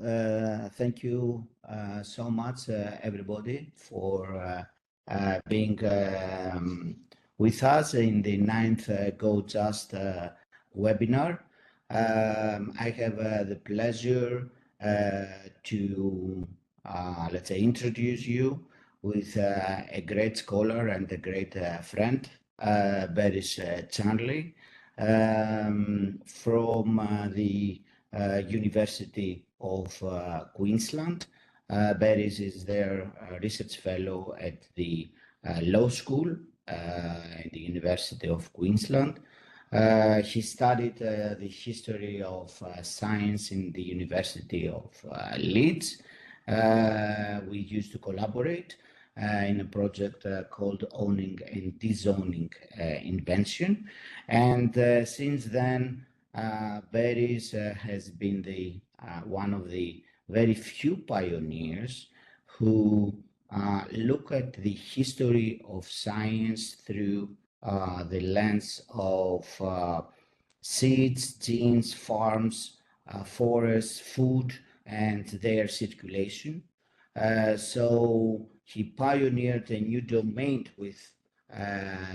Thank you so much, everybody, for being with us in the 9th Go Just webinar. I have the pleasure to, let's say, introduce you with a great scholar and a great friend, Berris Charnley, from the University of Queensland. Berris is their research fellow at the law school at the University of Queensland. He studied the history of science in the University of Leeds. We used to collaborate in a project called Owning and Disowning Invention. And since then, Berris has been the one of the very few pioneers who look at the history of science through the lens of seeds, genes, farms, forests, food, and their circulation. So he pioneered a new domain with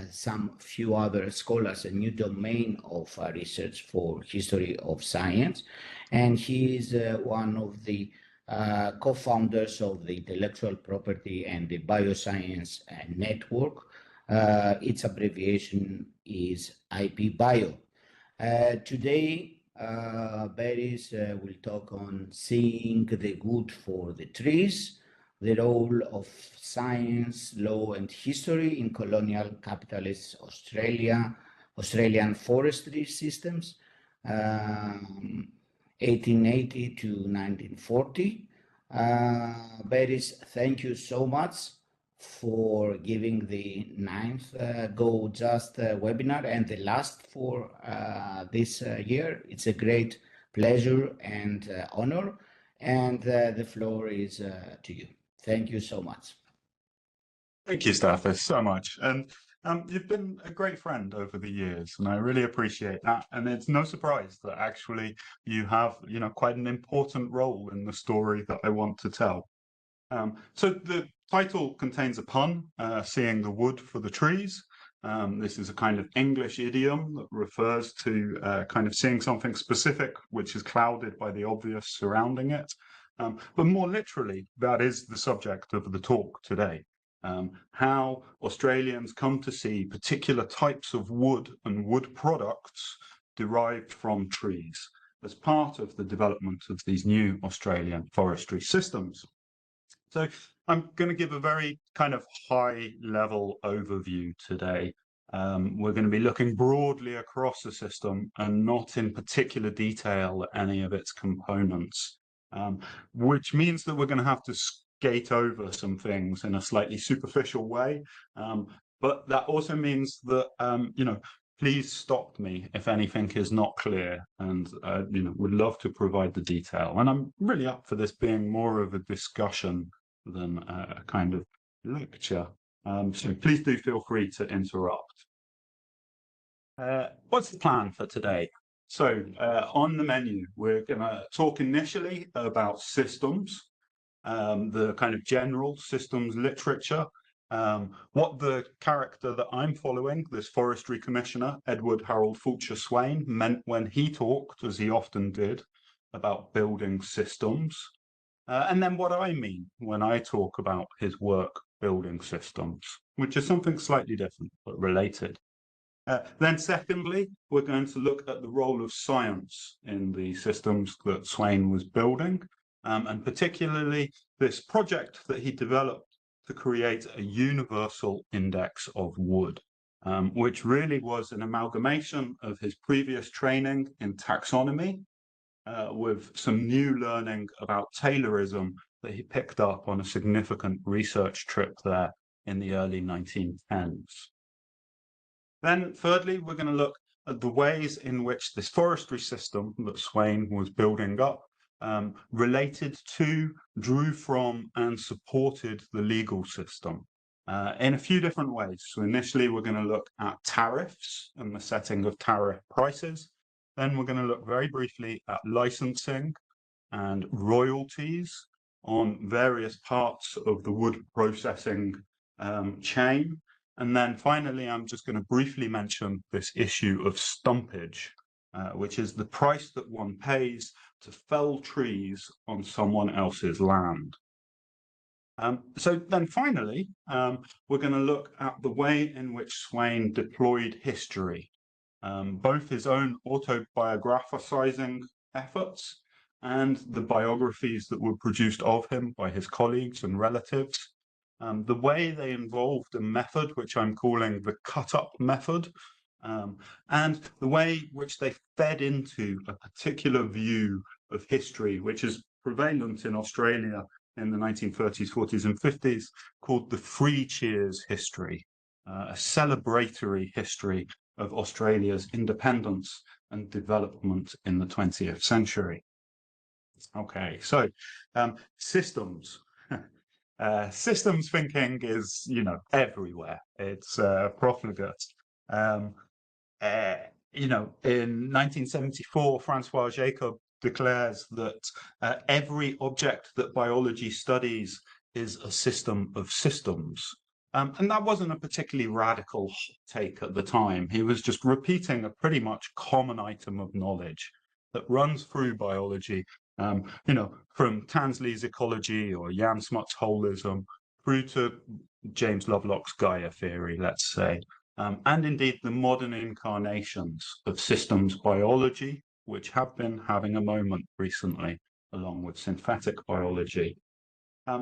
some few other scholars, a new domain of research for history of science. And he is one of the co-founders of the Intellectual Property and the Bioscience Network. Its abbreviation is IP Bio. Today, Berris will talk on seeing the good for the trees, the role of science, law, and history in colonial capitalist Australian forestry systems, 1880 to 1940. Berris, thank you so much for giving the 9th Go Just webinar and the last for this year. It's a great pleasure and honor, and the floor is to you. Thank you so much. Thank you, Stathis, so much. And you've been a great friend over the years, and I really appreciate that. And it's no surprise that actually you have, quite an important role in the story that I want to tell. So the title contains a pun, seeing the wood for the trees. This is a kind of English idiom that refers to kind of seeing something specific which is clouded by the obvious surrounding it. But more literally, that is the subject of the talk today. How Australians come to see particular types of wood and wood products derived from trees as part of the development of these new Australian forestry systems. So I'm going to give a very kind of high-level overview today. We're going to be looking broadly across the system and not in particular detail at any of its components, which means that we're going to have to skate over some things in a slightly superficial way. But that also means that, please stop me if anything is not clear, and would love to provide the detail. And I'm really up for this being more of a discussion than a kind of lecture. So please do feel free to interrupt. What's the plan for today? So on the menu, we're going to talk initially about systems, the kind of general systems literature, what the character that I'm following, this forestry commissioner, Edward Harold Fulcher Swain, meant when he talked, as he often did, about building systems, and then what I mean when I talk about his work building systems, which is something slightly different but related. Then secondly, we're going to look at the role of science in the systems that Swain was building, and particularly this project that he developed to create a universal index of wood, which really was an amalgamation of his previous training in taxonomy with some new learning about Taylorism that he picked up on a significant research trip there in the early 1910s. Then thirdly, we're going to look at the ways in which this forestry system that Swain was building up related to, drew from, and supported the legal system in a few different ways. So initially, we're going to look at tariffs and the setting of tariff prices. Then we're going to look very briefly at licensing, and royalties on various parts of the wood processing chain. And then finally, I'm just going to briefly mention this issue of stumpage, which is the price that one pays to fell trees on someone else's land. So then finally, we're going to look at the way in which Swain deployed history, both his own autobiographizing efforts and the biographies that were produced of him by his colleagues and relatives. The way they involved a method which I'm calling the cut-up method, and the way which they fed into a particular view of history, which is prevalent in Australia in the 1930s, 40s, and 50s, called the Free Cheers history, a celebratory history of Australia's independence and development in the 20th century. Okay, so systems. Systems thinking is, everywhere. It's profligate. In 1974, Francois Jacob declares that every object that biology studies is a system of systems. And that wasn't a particularly radical take at the time. He was just repeating a pretty much common item of knowledge that runs through biology, from Tansley's ecology or Jan Smuts holism through to James Lovelock's Gaia theory, let's say, and indeed the modern incarnations of systems biology, which have been having a moment recently, along with synthetic biology.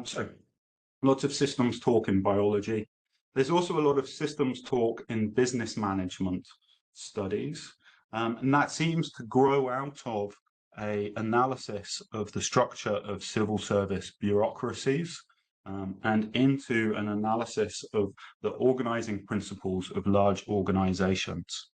So lots of systems talk in biology. There's also a lot of systems talk in business management studies, and that seems to grow out of an analysis of the structure of civil service bureaucracies, and into an analysis of the organizing principles of large organizations.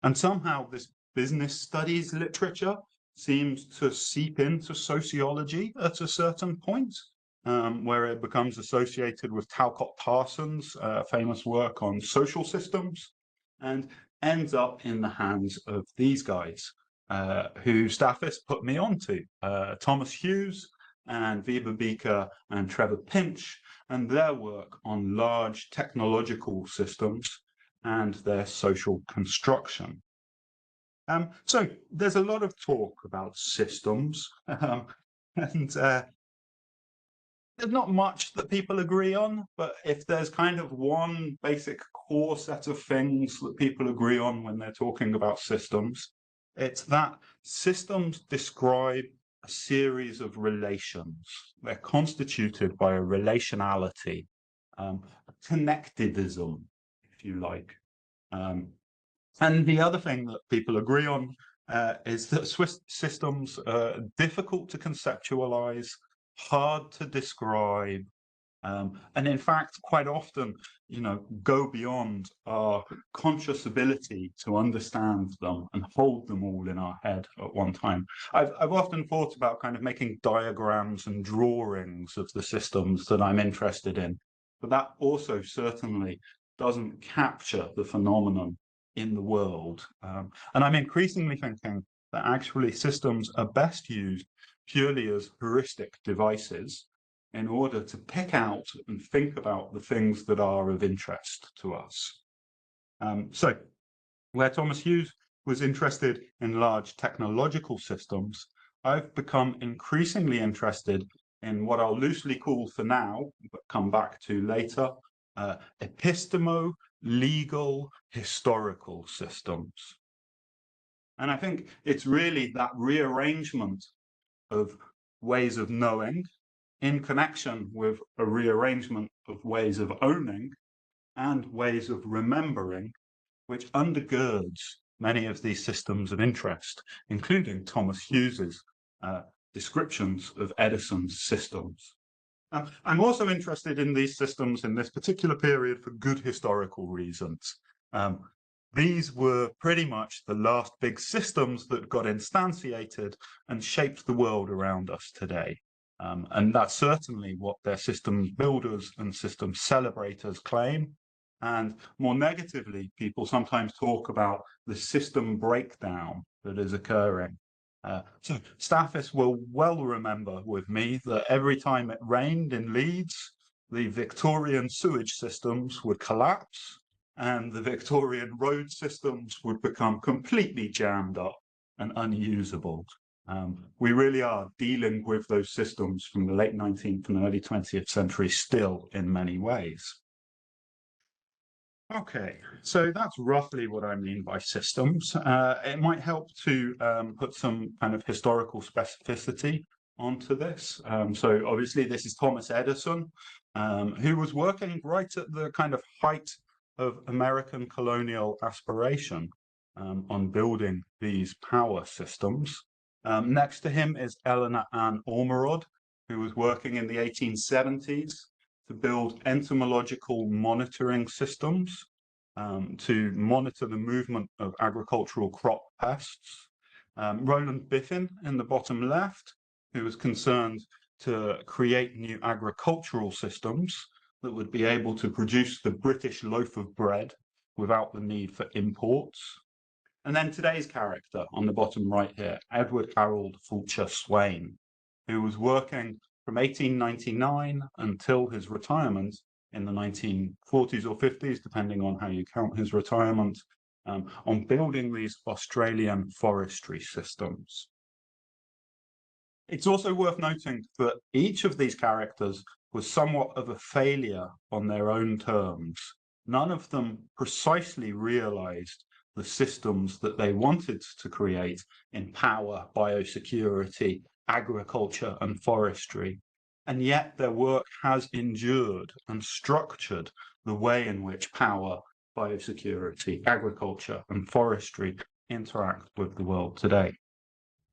And somehow this business studies literature seems to seep into sociology at a certain point, where it becomes associated with Talcott Parsons' famous work on social systems, and ends up in the hands of these guys, who Stathis put me onto, Thomas Hughes and Weber Beaker and Trevor Pinch, and their work on large technological systems and their social construction. So there's a lot of talk about systems, and there's not much that people agree on, but if there's kind of one basic core set of things that people agree on when they're talking about systems, it's that systems describe a series of relations. They're constituted by a relationality, a connectedism, if you like. And the other thing that people agree on is that Swiss systems are difficult to conceptualize, hard to describe, and in fact, quite often, go beyond our conscious ability to understand them and hold them all in our head at one time. I've often thought about kind of making diagrams and drawings of the systems that I'm interested in, but that also certainly doesn't capture the phenomenon in the world. And I'm increasingly thinking that actually systems are best used purely as heuristic devices in order to pick out and think about the things that are of interest to us. So where Thomas Hughes was interested in large technological systems, I've become increasingly interested in what I'll loosely call for now, but come back to later, epistemo-legal historical systems. And I think it's really that rearrangement of ways of knowing in connection with a rearrangement of ways of owning and ways of remembering, which undergirds many of these systems of interest, including Thomas Hughes's descriptions of Edison's systems. I'm also interested in these systems in this particular period for good historical reasons. These were pretty much the last big systems that got instantiated and shaped the world around us today. And that's certainly what their systems builders and systems celebrators claim. And more negatively, people sometimes talk about the system breakdown that is occurring. So Stathis will well remember with me that every time it rained in Leeds, the Victorian sewage systems would collapse and the Victorian road systems would become completely jammed up and unusable. We really are dealing with those systems from the late 19th and early 20th century still in many ways. Okay, so that's roughly what I mean by systems. It might help to put some kind of historical specificity onto this. So obviously this is Thomas Edison, who was working right at the kind of height of American colonial aspiration on building these power systems. Next to him is Eleanor Ann Ormerod, who was working in the 1870s to build entomological monitoring systems to monitor the movement of agricultural crop pests. Roland Biffin in the bottom left, who was concerned to create new agricultural systems that would be able to produce the British loaf of bread without the need for imports. And then today's character on the bottom right here, Edward Harold Fulcher Swain, who was working from 1899 until his retirement in the 1940s or 50s, depending on how you count his retirement, on building these Australian forestry systems. It's also worth noting that each of these characters was somewhat of a failure on their own terms. None of them precisely realized the systems that they wanted to create in power, biosecurity, agriculture, and forestry. And yet their work has endured and structured the way in which power, biosecurity, agriculture, and forestry interact with the world today.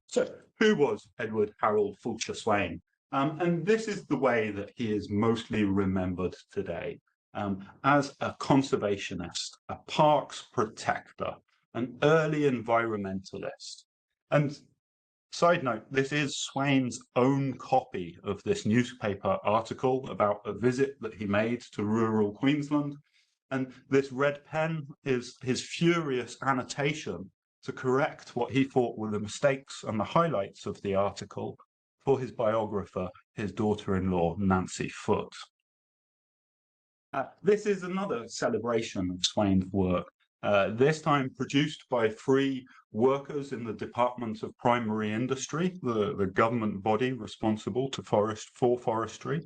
So, who was Edward Harold Fulcher Swain? And this is the way that he is mostly remembered today. As a conservationist, a parks protector, an early environmentalist. And side note, this is Swain's own copy of this newspaper article about a visit that he made to rural Queensland. And this red pen is his furious annotation to correct what he thought were the mistakes and the highlights of the article for his biographer, his daughter-in-law, Nancy Foote. This is another celebration of Swain's work, this time produced by 3 workers in the Department of Primary Industry, the government body responsible for forestry.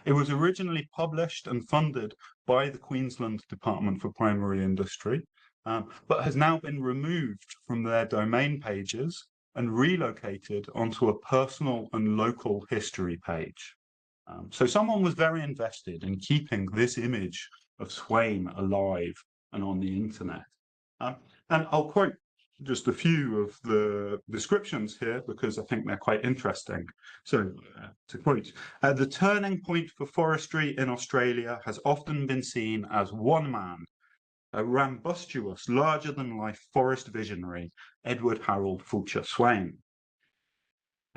It was originally published and funded by the Queensland Department for Primary Industry, but has now been removed from their domain pages and relocated onto a personal and local history page. So someone was very invested in keeping this image of Swain alive and on the internet. And I'll quote just a few of the descriptions here because I think they're quite interesting. So to quote, the turning point for forestry in Australia has often been seen as one man, a rambunctious, larger-than-life forest visionary, Edward Harold Fulcher Swain.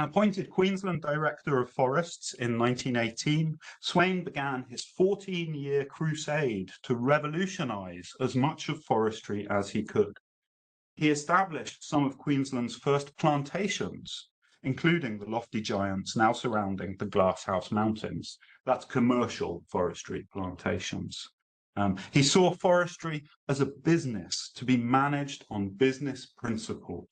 Appointed Queensland Director of Forests in 1918, Swain began his 14-year crusade to revolutionise as much of forestry as he could. He established some of Queensland's first plantations, including the lofty giants now surrounding the Glasshouse Mountains. That's commercial forestry plantations. He saw forestry as a business to be managed on business principles.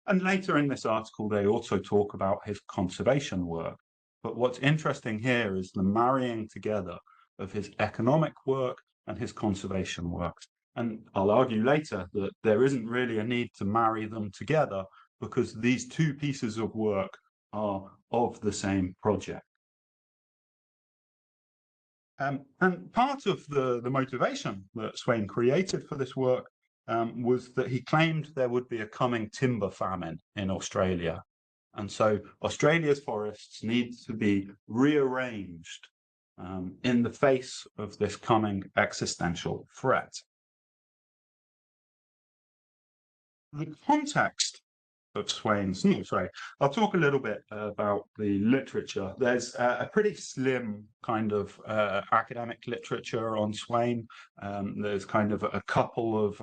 And later in this article, they also talk about his conservation work. But what's interesting here is the marrying together of his economic work and his conservation work. And I'll argue later that there isn't really a need to marry them together because these 2 pieces of work are of the same project. And part of the motivation that Swain created for this work was that he claimed there would be a coming timber famine in Australia. And so Australia's forests need to be rearranged in the face of this coming existential threat. The context of Swain's, I'll talk a little bit about the literature. There's a pretty slim kind of academic literature on Swain. There's kind of a couple of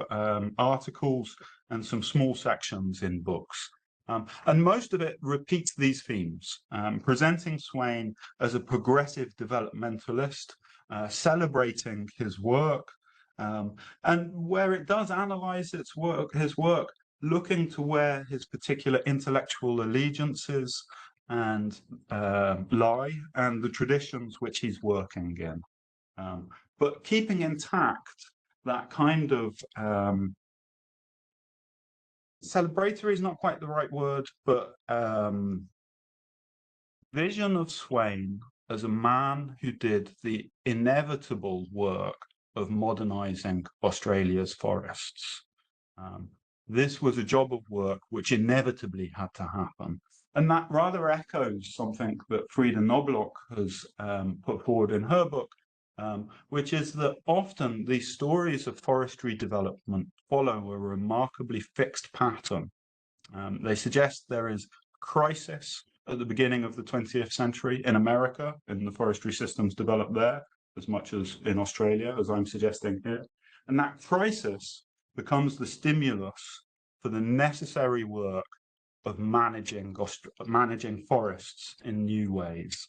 articles and some small sections in books. And most of it repeats these themes, presenting Swain as a progressive developmentalist, celebrating his work, and where it does analyze his work, looking to where his particular intellectual allegiances and lie, and the traditions which he's working in, but keeping intact that kind of celebratory is not quite the right word, but vision of Swain as a man who did the inevitable work of modernizing Australia's forests. This was a job of work which inevitably had to happen. And that rather echoes something that Frida Knobloch has put forward in her book, which is that often these stories of forestry development follow a remarkably fixed pattern. They suggest there is a crisis at the beginning of the 20th century in America, and the forestry systems developed there as much as in Australia, as I'm suggesting here. And that crisis becomes the stimulus for the necessary work of managing forests in new ways.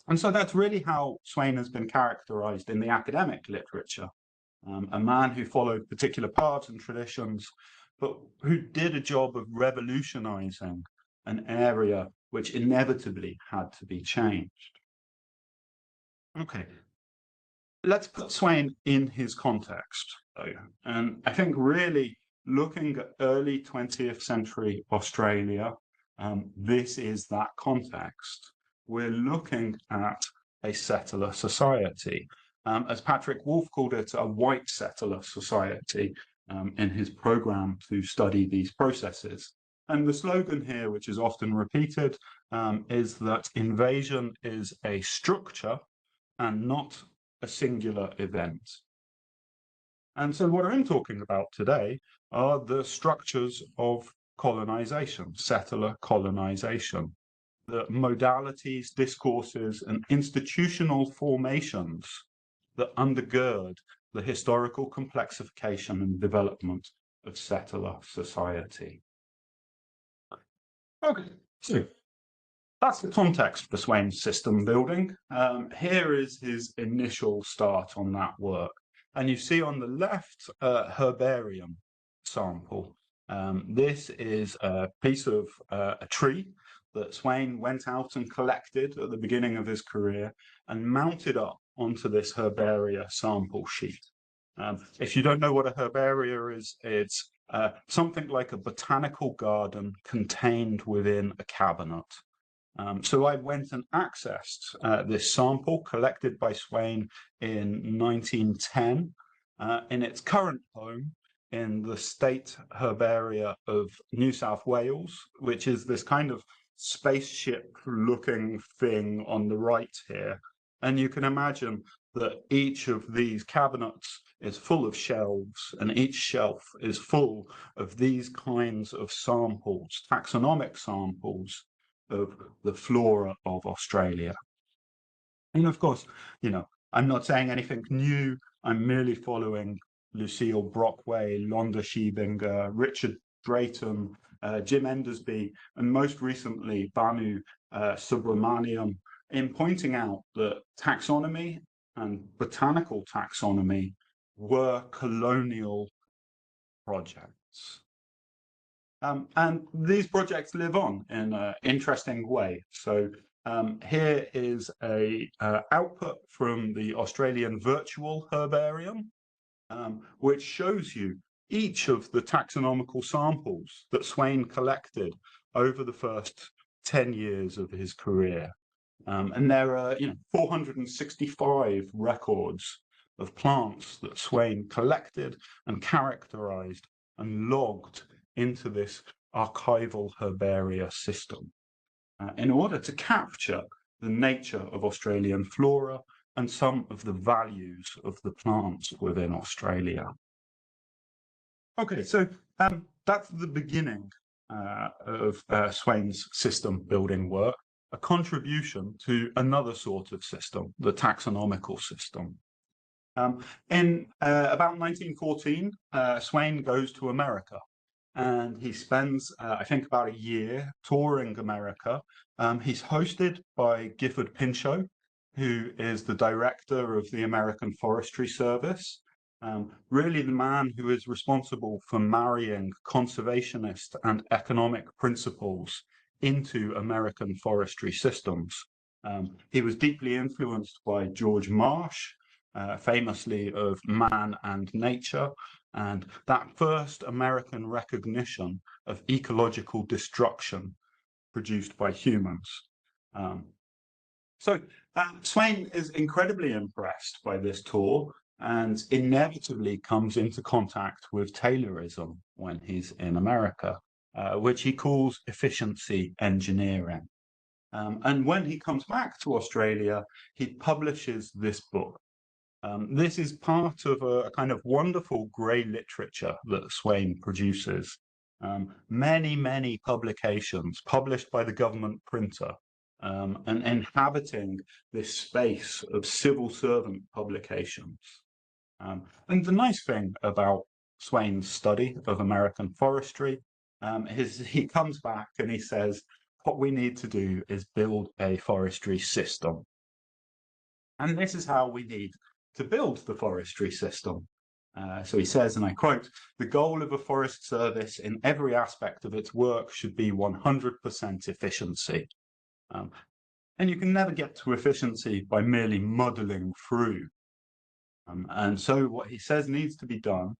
And so that's really how Swain has been characterized in the academic literature, a man who followed particular paths and traditions, but who did a job of revolutionizing an area which inevitably had to be changed. Okay, let's put Swain in his context, though. And I think really looking at early 20th century Australia, this is that context. We're looking at a settler society. As Patrick Wolfe called it, a white settler society in his program to study these processes. And the slogan here, which is often repeated, is that invasion is a structure and not a singular event. And so what I'm talking about today are the structures of colonization, settler colonization, the modalities, discourses, and institutional formations that undergird the historical complexification and development of settler society. Okay, so that's the context for Swain's system building. Here is his initial start on that work. And you see on the left a herbarium sample. This is a piece of a tree that Swain went out and collected at the beginning of his career and mounted up onto this herbaria sample sheet. If you don't know what a herbaria is, it's something like a botanical garden contained within a cabinet. So I went and accessed this sample collected by Swain in 1910 in its current home in the State Herbaria of New South Wales, which is this kind of spaceship-looking thing on the right here. And you can imagine that each of these cabinets is full of shelves, and each shelf is full of these kinds of samples, taxonomic samples of the flora of Australia. And of course, you know, I'm not saying anything new. I'm merely following Lucille Brockway, Londa Schiebinger, Richard Drayton, Jim Endersby, and most recently Banu Subramaniam, in pointing out that taxonomy and botanical taxonomy were colonial projects. And these projects live on in an interesting way. So here is a output from the Australian Virtual Herbarium, which shows you each of the taxonomical samples that Swain collected over the first 10 years of his career. And there are 465 records of plants that Swain collected and characterized and logged into this archival herbaria system in order to capture the nature of Australian flora and some of the values of the plants within Australia. Okay, so that's the beginning of Swain's system building work, a contribution to another sort of system, the taxonomical system. In about 1914, Swain goes to America and he spends, I think, about a year touring America. He's hosted by Gifford Pinchot, who is the director of the American Forestry Service, really the man who is responsible for marrying conservationist and economic principles into American forestry systems. He was deeply influenced by George Marsh, famously of Man and Nature, and that first American recognition of ecological destruction produced by humans. So Swain is incredibly impressed by this tour and inevitably comes into contact with Taylorism when he's in America, which he calls efficiency engineering. And when he comes back to Australia, he publishes this book. This is part of a kind of wonderful grey literature that Swain produces. Many publications published by the government printer, and inhabiting this space of civil servant publications. And the nice thing about Swain's study of American forestry is he comes back and he says, what we need to do is build a forestry system. And this is how we need to build the forestry system. So he says, and I quote, "The goal of a forest service in every aspect of its work should be 100% efficiency." And you can never get to efficiency by merely muddling through. And so what he says needs to be done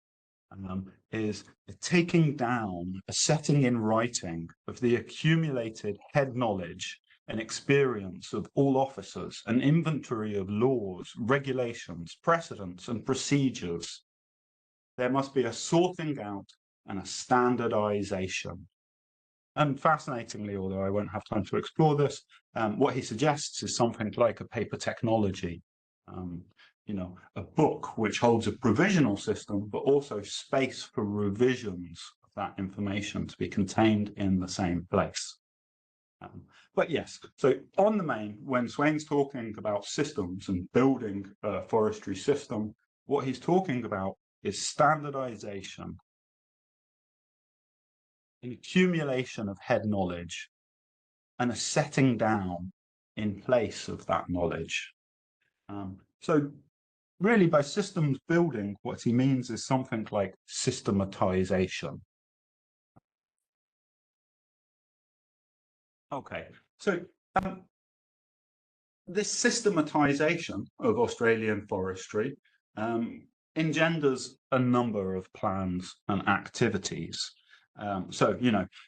is taking down, a setting in writing of the accumulated head knowledge and experience of all officers, an inventory of laws, regulations, precedents, and procedures. There must be a sorting out and a standardization. And fascinatingly, although I won't have time to explore this, what he suggests is something like a paper technology, a book which holds a provisional system, but also space for revisions of that information to be contained in the same place. But yes, so on the main, when Swain's talking about systems and building a forestry system, what he's talking about is standardization, an accumulation of head knowledge, and a setting down in place of that knowledge. So really, by systems building, what he means is something like systematization. Okay, so this systematization of Australian forestry engenders a number of plans and activities. So,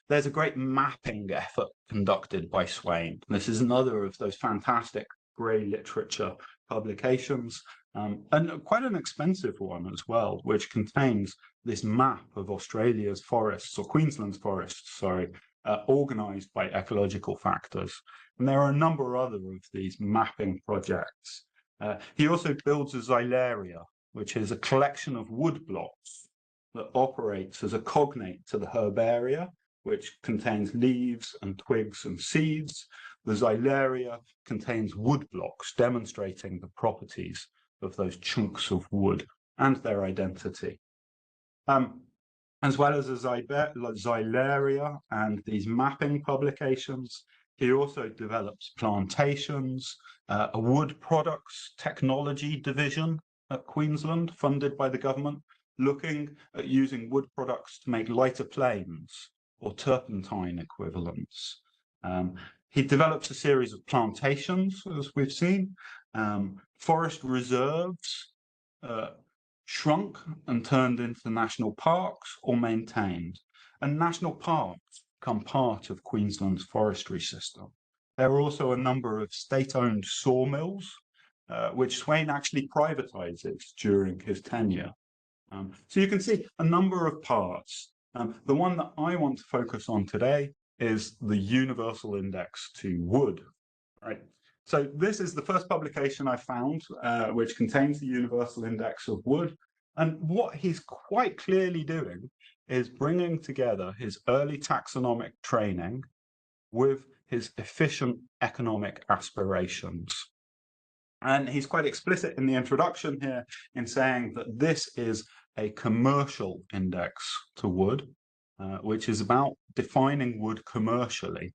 there's a great mapping effort conducted by Swain. This is another of those fantastic grey literature publications, and quite an expensive one as well, which contains this map of Australia's forests, or Queensland's forests, sorry, organised by ecological factors. And there are a number of other of these mapping projects. He also builds a xylaria, which is a collection of wood blocks that operates as a cognate to the herbaria, which contains leaves and twigs and seeds. The xylaria contains wood blocks demonstrating the properties of those chunks of wood and their identity. As well as a xylaria and these mapping publications, he also develops plantations, a wood products technology division at Queensland, funded by the government, looking at using wood products to make lighter planes or turpentine equivalents. He develops a series of plantations, as we've seen, forest reserves, shrunk and turned into national parks or maintained. And national parks become part of Queensland's forestry system. There are also a number of state-owned sawmills, which Swain actually privatizes during his tenure. So you can see a number of parts. The one that I want to focus on today is the Universal Index to Wood. Right. So this is the first publication I found, which contains the Universal Index of Wood. And what he's quite clearly doing is bringing together his early taxonomic training with his efficient economic aspirations. And he's quite explicit in the introduction here in saying that this is a commercial index to wood. which is about defining wood commercially.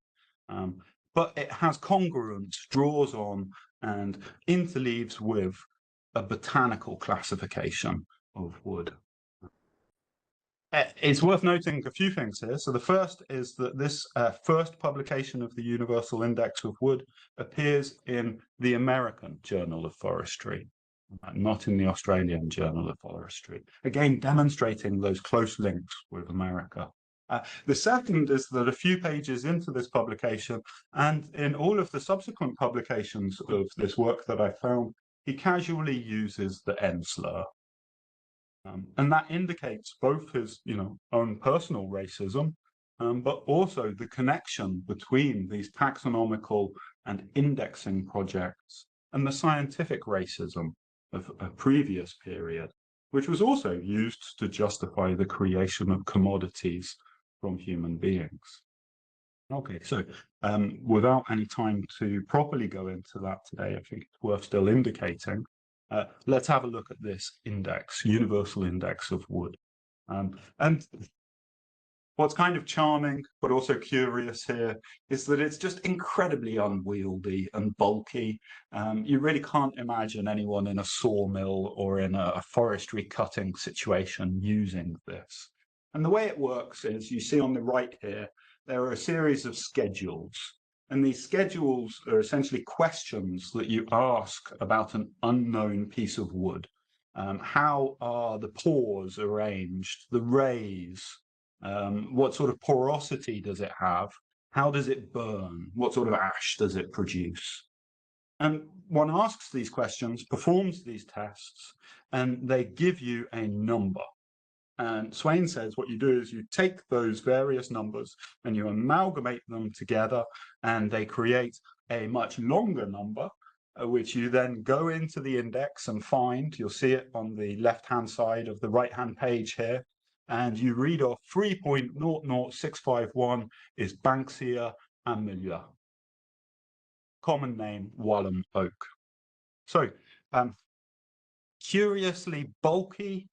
But it has congruence, draws on, and interleaves with a botanical classification of wood. It's worth noting a few things here. So the first is that this first publication of the Universal Index of Wood appears in the American Journal of Forestry, not in the Australian Journal of Forestry, again demonstrating those close links with America. The second is that a few pages into this publication, and in all of the subsequent publications of this work that I found, he casually uses the N slur. And that indicates both his, own personal racism, but also the connection between these taxonomical and indexing projects and the scientific racism of a previous period, which was also used to justify the creation of commodities from human beings. Okay, so without any time to properly go into that today, I think it's worth still indicating. Let's have a look at this index, Universal Index of Wood. And what's kind of charming, but also curious here, is that it's just incredibly unwieldy and bulky. You really can't imagine anyone in a sawmill or in a forestry cutting situation using this. And the way it works is, you see on the right here, there are a series of schedules. And these schedules are essentially questions that you ask about an unknown piece of wood. How are the pores arranged, the rays? What sort of porosity does it have? How does it burn? What sort of ash does it produce? And one asks these questions, performs these tests, and they give you a number. And Swain says what you do is you take those various numbers and you amalgamate them together, and they create a much longer number, which you then go into the index and find. You'll see it on the left-hand side of the right-hand page here. And you read off 3.00651 is Banksia amellua, common name Walham oak. So curiously bulky,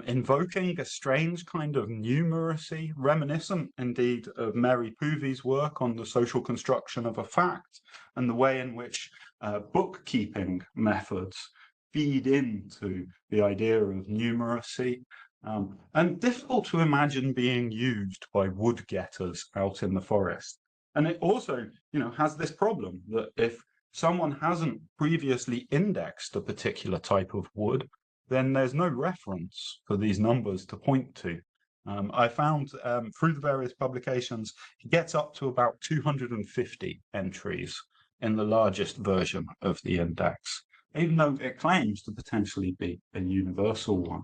invoking a strange kind of numeracy, reminiscent indeed of Mary Poovy's work on the social construction of a fact and the way in which bookkeeping methods feed into the idea of numeracy, and difficult to imagine being used by wood getters out in the forest. And it also, has this problem that if someone hasn't previously indexed a particular type of wood, then there's no reference for these numbers to point to. I found through the various publications, he gets up to about 250 entries in the largest version of the index, even though it claims to potentially be a universal one.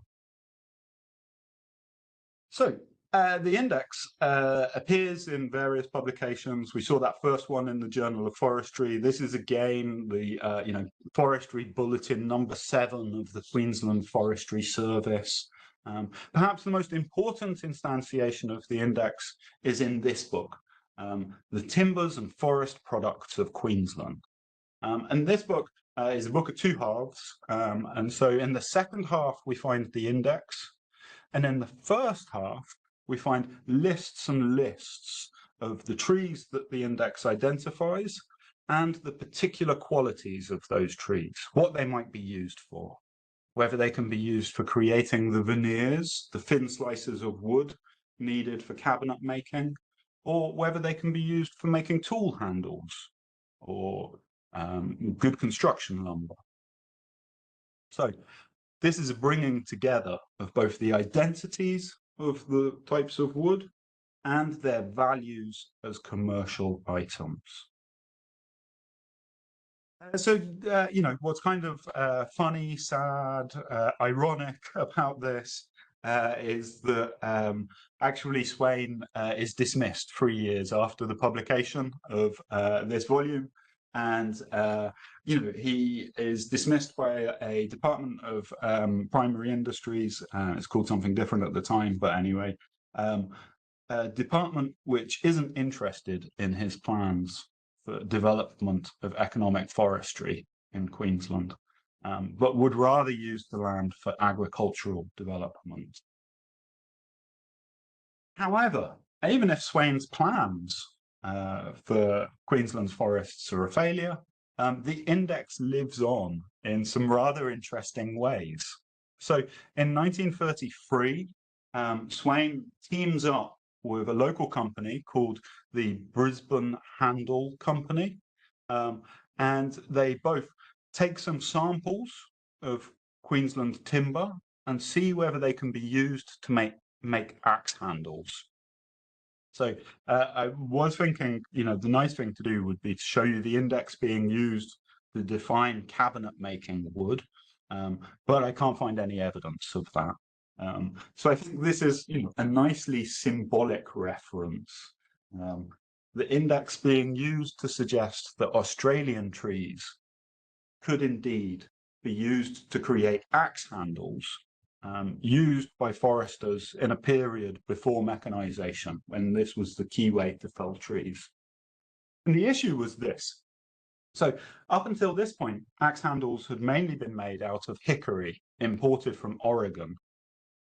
So the index appears in various publications. We saw that first one in the Journal of Forestry. This is again the Forestry Bulletin number 7 of the Queensland Forestry Service. Perhaps the most important instantiation of the index is in this book, The Timbers and Forest Products of Queensland. And this book is a book of 2 halves. And so in the second half, we find the index. And in the first half, we find lists and lists of the trees that the index identifies and the particular qualities of those trees, what they might be used for, whether they can be used for creating the veneers, the thin slices of wood needed for cabinet making, or whether they can be used for making tool handles or good construction lumber. So this is a bringing together of both the identities of the types of wood and their values as commercial items. So, what's kind of funny, sad, ironic about this is that actually Swain is dismissed 3 years after the publication of this volume. And, he is dismissed by a department of primary industries. It's called something different at the time, but anyway, a department which isn't interested in his plans for development of economic forestry in Queensland, but would rather use the land for agricultural development. However, even if Swain's plans for Queensland's forests are a failure, the index lives on in some rather interesting ways. So in 1933, Swain teams up with a local company called the Brisbane Handel Company, and they both take some samples of Queensland timber and see whether they can be used to make axe handles. So I was thinking, the nice thing to do would be to show you the index being used to define cabinet making wood, but I can't find any evidence of that. So I think this is, a nicely symbolic reference. The index being used to suggest that Australian trees could indeed be used to create axe handles, used by foresters in a period before mechanization, when this was the key way to fell trees. And the issue was this. So up until this point, axe handles had mainly been made out of hickory, imported from Oregon.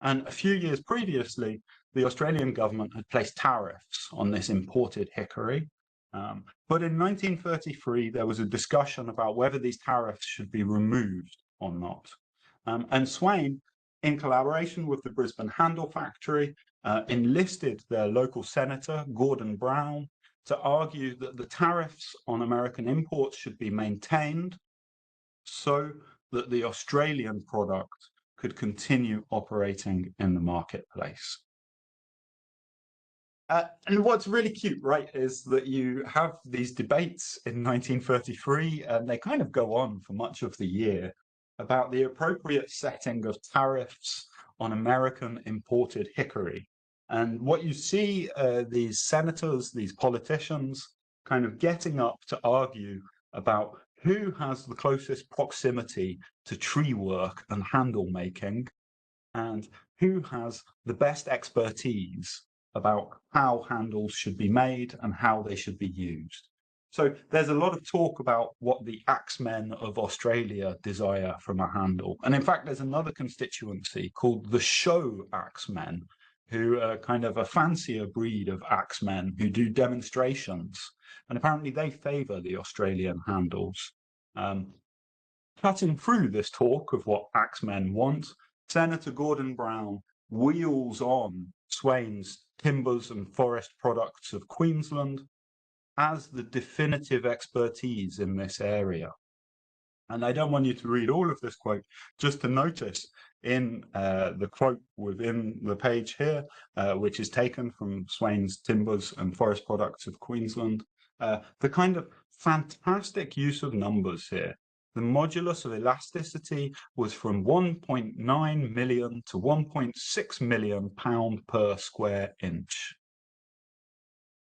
And a few years previously, the Australian government had placed tariffs on this imported hickory. But in 1933, there was a discussion about whether these tariffs should be removed or not. And Swain, in collaboration with the Brisbane Handel factory, enlisted their local senator, Gordon Brown, to argue that the tariffs on American imports should be maintained so that the Australian product could continue operating in the marketplace. And what's really cute, right, is that you have these debates in 1933, and they kind of go on for much of the year, about the appropriate setting of tariffs on American imported hickory. And what you see these senators, these politicians, kind of getting up to argue about who has the closest proximity to tree work and handle making, and who has the best expertise about how handles should be made and how they should be used. So there's a lot of talk about what the axemen of Australia desire from a handle. And in fact, there's another constituency called the show axemen, who are kind of a fancier breed of axemen who do demonstrations. And apparently they favour the Australian handles. Cutting through this talk of what axemen want, Senator Gordon Brown wheels on Swain's Timbers and Forest Products of Queensland as the definitive expertise in this area. And I don't want you to read all of this quote, just to notice in the quote within the page here, which is taken from Swain's Timbers and Forest Products of Queensland, the kind of fantastic use of numbers here. The modulus of elasticity was from 1.9 million to 1.6 million pound per square inch.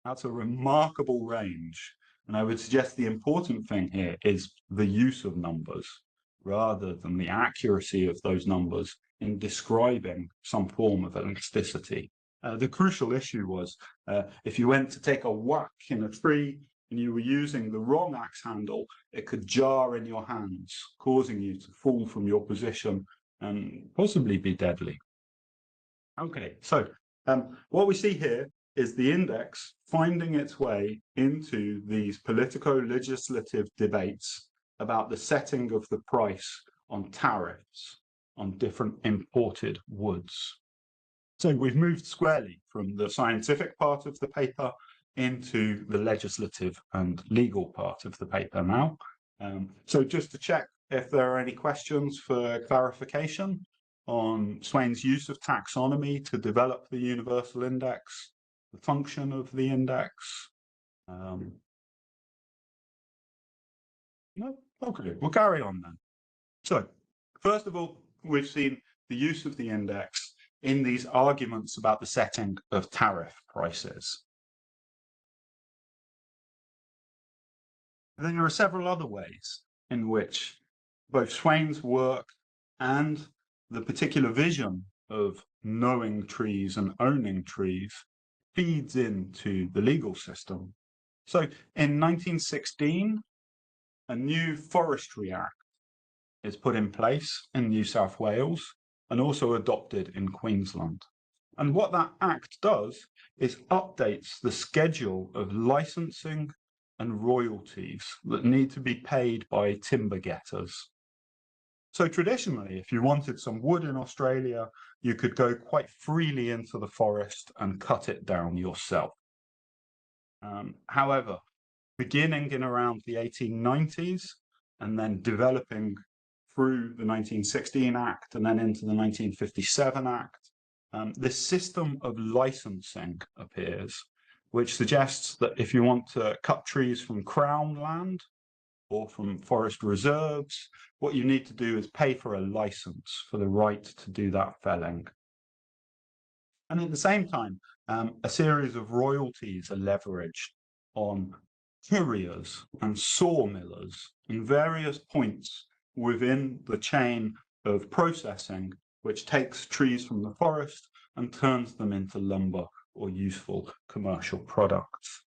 That's a remarkable range. And I would suggest the important thing here is the use of numbers rather than the accuracy of those numbers in describing some form of elasticity. The crucial issue was if you went to take a whack in a tree and you were using the wrong axe handle, it could jar in your hands, causing you to fall from your position and possibly be deadly. Okay, so what we see here is the index finding its way into these politico-legislative debates about the setting of the price on tariffs on different imported woods. So we've moved squarely from the scientific part of the paper into the legislative and legal part of the paper now. So just to check if there are any questions for clarification on Swain's use of taxonomy to develop the universal index, the function of the index. No? Okay, we'll carry on then. So, first of all, we've seen the use of the index in these arguments about the setting of tariff prices. Then there are several other ways in which both Swain's work and the particular vision of knowing trees and owning trees feeds into the legal system. So in 1916, a new Forestry Act is put in place in New South Wales and also adopted in Queensland. And what that act does is updates the schedule of licensing and royalties that need to be paid by timber getters. So traditionally, if you wanted some wood in Australia, you could go quite freely into the forest and cut it down yourself. However, beginning in around the 1890s and then developing through the 1916 Act and then into the 1957 Act, this system of licensing appears, which suggests that if you want to cut trees from Crown land or from forest reserves, what you need to do is pay for a license for the right to do that felling. And at the same time, a series of royalties are leveraged on furriers and sawmillers in various points within the chain of processing, which takes trees from the forest and turns them into lumber or useful commercial products.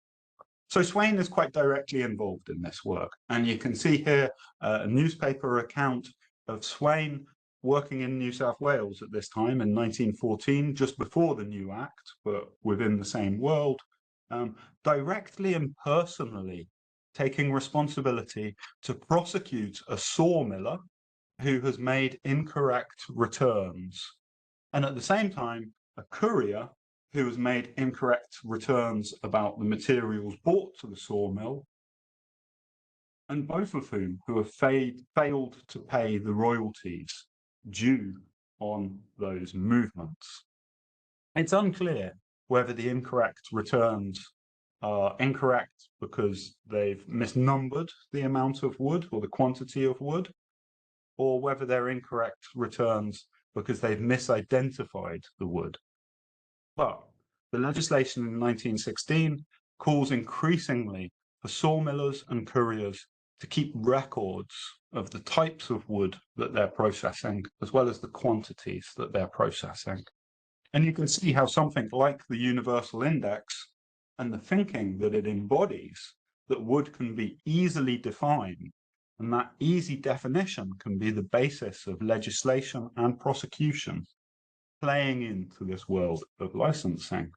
So Swain is quite directly involved in this work, and you can see here a newspaper account of Swain working in New South Wales at this time in 1914, just before the new Act, but within the same world, directly and personally taking responsibility to prosecute a sawmiller who has made incorrect returns, and at the same time, a courier who has made incorrect returns about the materials brought to the sawmill, and both of whom who have failed to pay the royalties due on those movements. It's unclear whether the incorrect returns are incorrect because they've misnumbered the amount of wood or the quantity of wood, or whether they're incorrect returns because they've misidentified the wood. But the legislation in 1916 calls increasingly for sawmillers and couriers to keep records of the types of wood that they're processing, as well as the quantities that they're processing. And you can see how something like the Universal Index and the thinking that it embodies, that wood can be easily defined, and that easy definition can be the basis of legislation and prosecution, playing into this world of licensing.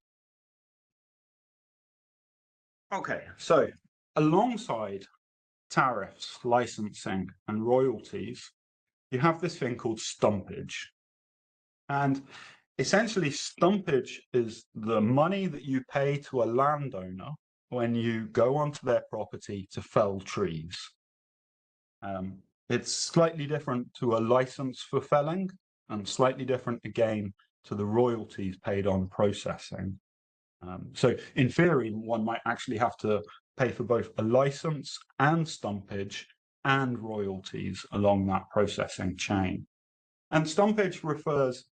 Okay, so alongside tariffs, licensing, and royalties, you have this thing called stumpage. And essentially, stumpage is the money that you pay to a landowner when you go onto their property to fell trees. It's slightly different to a license for felling, and slightly different again to the royalties paid on processing. So in theory, one might actually have to pay for both a license and stumpage and royalties along that processing chain. And stumpage refers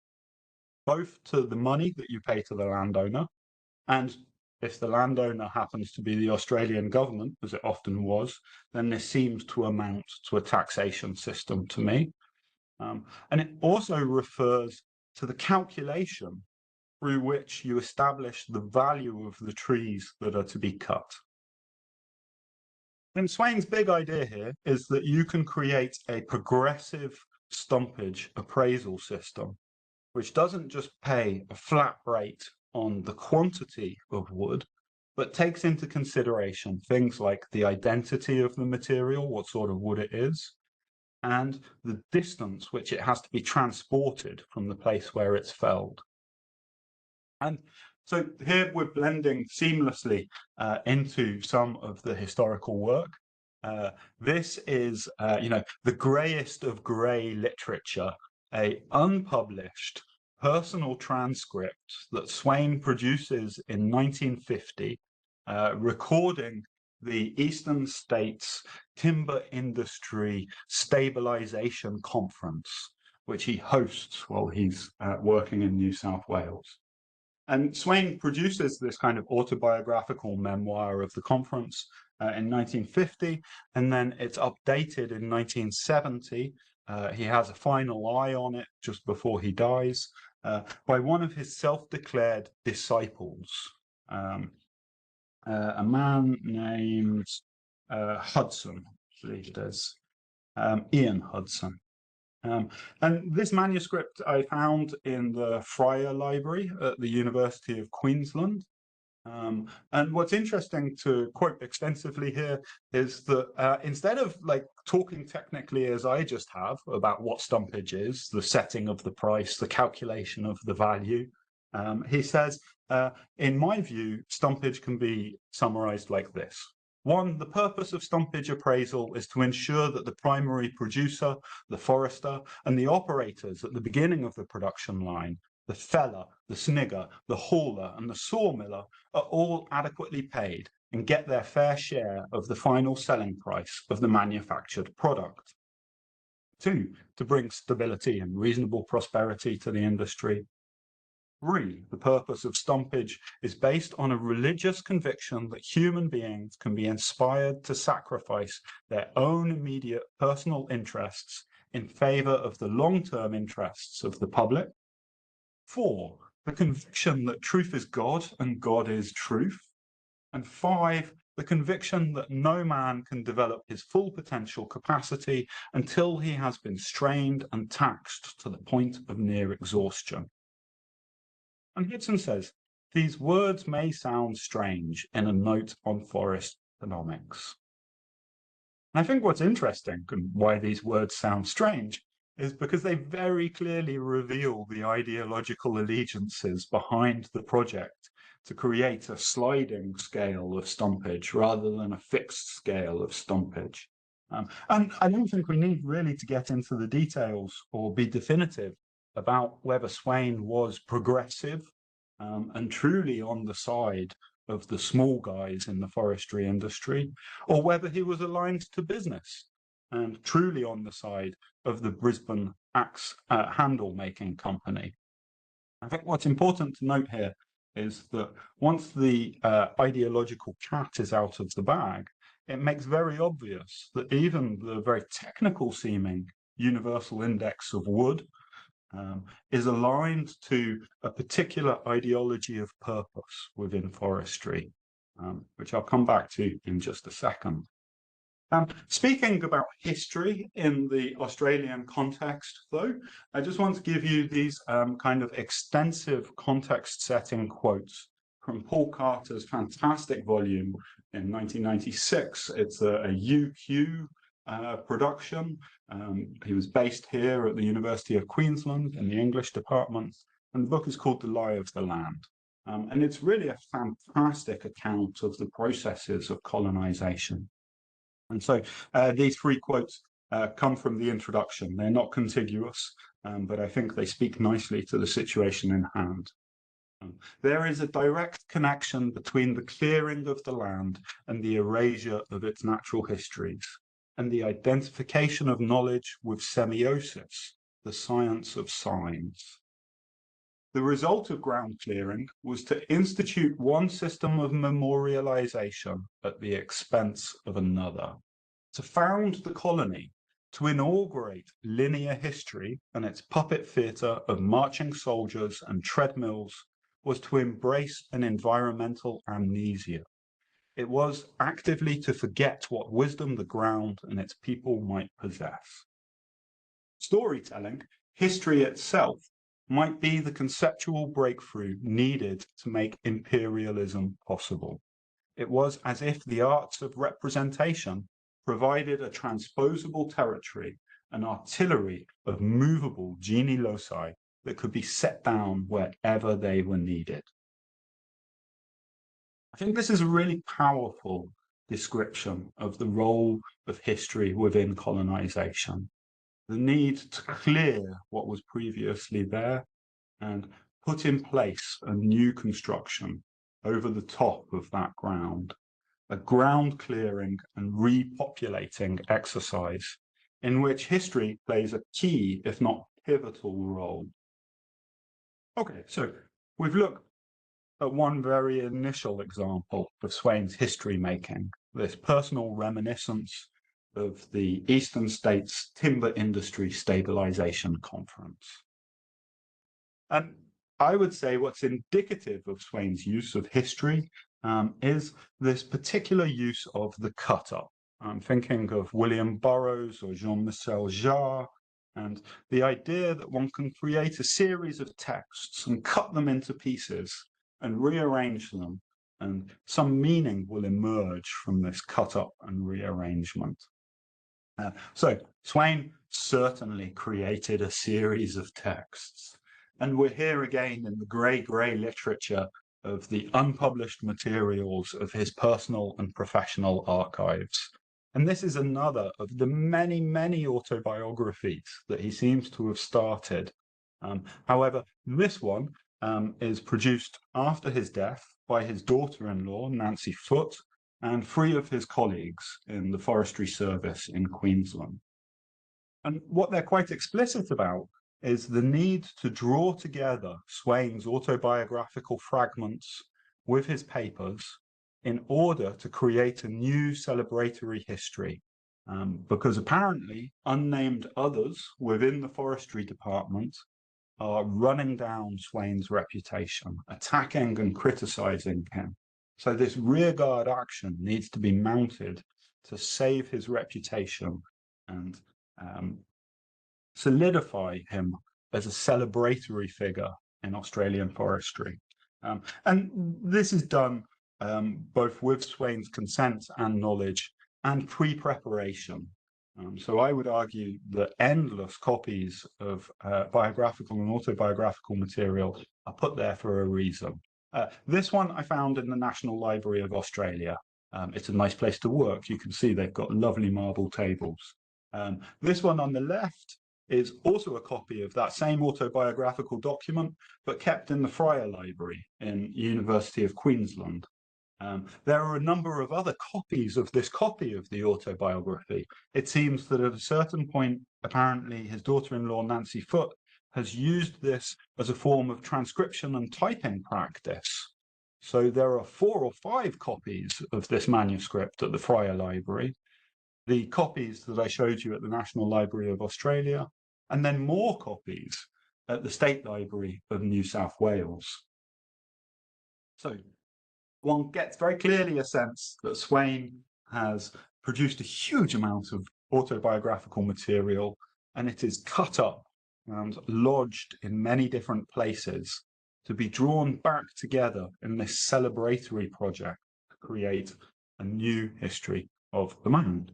both to the money that you pay to the landowner, and if the landowner happens to be the Australian government, as it often was, then this seems to amount to a taxation system to me. And it also refers to the calculation through which you establish the value of the trees that are to be cut. And Swain's big idea here is that you can create a progressive stumpage appraisal system, which doesn't just pay a flat rate on the quantity of wood, but takes into consideration things like the identity of the material, what sort of wood it is, and the distance which it has to be transported from the place where it's felled. And so here we're blending seamlessly into some of the historical work. This is, the greyest of grey literature, a unpublished personal transcript that Swain produces in 1950, recording the Eastern States Timber Industry Stabilization Conference, which he hosts while he's working in New South Wales. And Swain produces this kind of autobiographical memoir of the conference in 1950, and then it's updated in 1970. He has a final eye on it just before he dies by one of his self-declared disciples, a man named Hudson, I believe it is, Ian Hudson. And this manuscript I found in the Friar Library at the University of Queensland. And what's interesting to quote extensively here is that instead of like talking technically as I just have about what stumpage is, the setting of the price, the calculation of the value, he says, in my view, stumpage can be summarized like this. One, the purpose of stumpage appraisal is to ensure that the primary producer, the forester, and the operators at the beginning of the production line, the feller, the snigger, the hauler, and the sawmiller are all adequately paid and get their fair share of the final selling price of the manufactured product. Two, to bring stability and reasonable prosperity to the industry. Three, the purpose of stumpage is based on a religious conviction that human beings can be inspired to sacrifice their own immediate personal interests in favor of the long-term interests of the public. Four, the conviction that truth is God and God is truth. And five, the conviction that no man can develop his full potential capacity until he has been strained and taxed to the point of near exhaustion. And Gibson says, these words may sound strange in a note on forest economics. And I think what's interesting and why these words sound strange is because they very clearly reveal the ideological allegiances behind the project to create a sliding scale of stumpage rather than a fixed scale of stumpage. And I don't think we need really to get into the details or be definitive about whether Swain was progressive and truly on the side of the small guys in the forestry industry, or whether he was aligned to business and truly on the side of the Brisbane axe handle making company. I think what's important to note here is that once the ideological cat is out of the bag, it makes very obvious that even the very technical seeming universal index of wood is aligned to a particular ideology of purpose within forestry, which I'll come back to in just a second. Speaking about history in the Australian context, though, I just want to give you these kind of extensive context-setting quotes from Paul Carter's fantastic volume in 1996. It's a UQ production. He was based here at the University of Queensland in the English department, and the book is called The Lie of the Land. And it's really a fantastic account of the processes of colonization. And so these three quotes come from the introduction. They're not contiguous, but I think they speak nicely to the situation in hand. There is a direct connection between the clearing of the land and the erasure of its natural histories, and the identification of knowledge with semiosis, the science of signs. The result of ground clearing was to institute one system of memorialization at the expense of another, to found the colony, to inaugurate linear history and its puppet theatre of marching soldiers and treadmills was to embrace an environmental amnesia. It was actively to forget what wisdom the ground and its people might possess. Storytelling, history itself, might be the conceptual breakthrough needed to make imperialism possible. It was as if the arts of representation provided a transposable territory, an artillery of movable genie loci that could be set down wherever they were needed. I think this is a really powerful description of the role of history within colonization. The need to clear what was previously there and put in place a new construction over the top of that ground, a ground clearing and repopulating exercise in which history plays a key, if not pivotal, role. Okay, so we've looked at one very initial example of Swain's history making, this personal reminiscence of the Eastern States Timber Industry Stabilization Conference. And I would say what's indicative of Swain's use of history is this particular use of the cut-up. I'm thinking of William Burroughs or Jean-Michel Jarre, And the idea that one can create a series of texts and cut them into pieces and rearrange them, and some meaning will emerge from this cut up and rearrangement. So Swain certainly created a series of texts, and we're here again in the grey literature of the unpublished materials of his personal and professional archives. And this is another of the many autobiographies that he seems to have started. However, this one is produced after his death by his daughter-in-law, Nancy Foote, and 3 of his colleagues in the forestry service in Queensland. And what they're quite explicit about is the need to draw together Swain's autobiographical fragments with his papers in order to create a new celebratory history, because apparently unnamed others within the forestry department are running down Swain's reputation, attacking and criticizing him. So this rearguard action needs to be mounted to save his reputation and solidify him as a celebratory figure in Australian forestry. And this is done both with Swain's consent and knowledge and pre-preparation. So I would argue that endless copies of biographical and autobiographical material are put there for a reason. This one I found in the National Library of Australia. It's a nice place to work. You can see they've got lovely marble tables. This one on the left is also a copy of that same autobiographical document, but kept in the Fryer Library in University of Queensland. There are a number of other copies of this copy of the autobiography. It seems that at a certain point, apparently his daughter-in-law, Nancy Foote, has used this as a form of transcription and typing practice. So there are 4 or 5 copies of this manuscript at the Fryer Library, the copies that I showed you at the National Library of Australia, and then more copies at the State Library of New South Wales. So one gets very clearly a sense that Swain has produced a huge amount of autobiographical material, and it is cut up and lodged in many different places to be drawn back together in this celebratory project to create a new history of the man.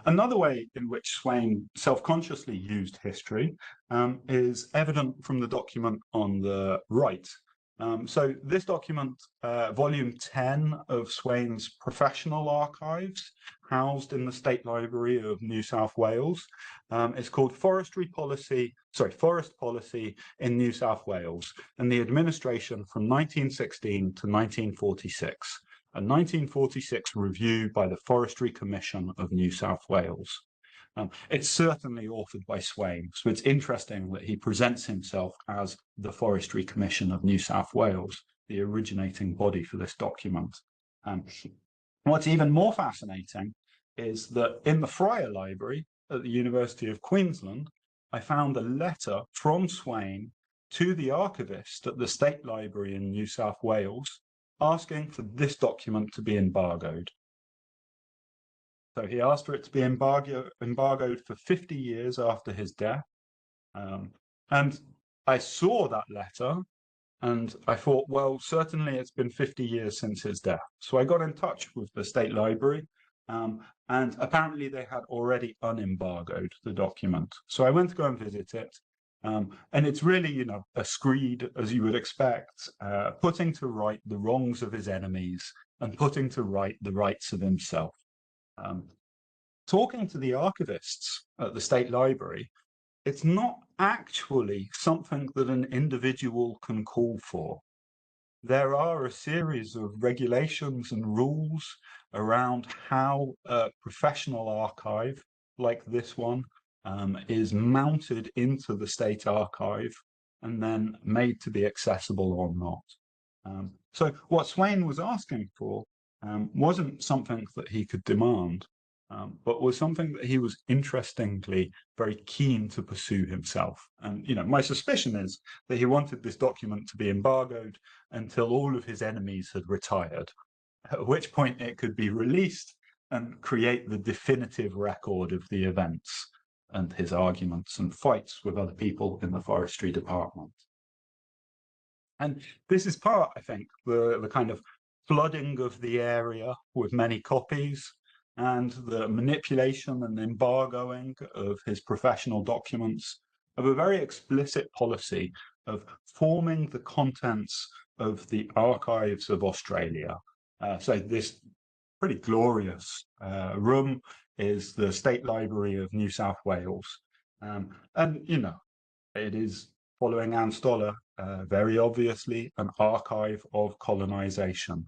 Another way in which Swain self-consciously used history is evident from the document on the right. So this document, volume 10 of Swain's professional archives, housed in the State Library of New South Wales, is called Forest Policy in New South Wales, and the administration from 1916 to 1946. A 1946 review by the Forestry Commission of New South Wales. It's certainly authored by Swain, so it's interesting that he presents himself as the Forestry Commission of New South Wales, the originating body for this document. What's even more fascinating is that in the Fryer Library at the University of Queensland, I found a letter from Swain to the archivist at the State Library in New South Wales asking for this document to be embargoed. So he asked for it to be embargoed for 50 years after his death. And I saw that letter and I thought, well, certainly it's been 50 years since his death. So I got in touch with the State Library and apparently they had already unembargoed the document. So I went to go and visit it. And it's really, a screed, as you would expect, putting to right the wrongs of his enemies and putting to right the rights of himself. Talking to the archivists at the State Library, it's not actually something that an individual can call for. There are a series of regulations and rules around how a professional archive like this one is mounted into the State Archive and then made to be accessible or not. So what Swain was asking for wasn't something that he could demand, but was something that he was interestingly very keen to pursue himself. And my suspicion is that he wanted this document to be embargoed until all of his enemies had retired, at which point it could be released and create the definitive record of the events and his arguments and fights with other people in the forestry department. And this is part, I think, the kind of flooding of the area with many copies and the manipulation and embargoing of his professional documents of a very explicit policy of forming the contents of the archives of Australia. So this pretty glorious room is the State Library of New South Wales. And, you know, it is, following Anne Stoller, very obviously an archive of colonisation.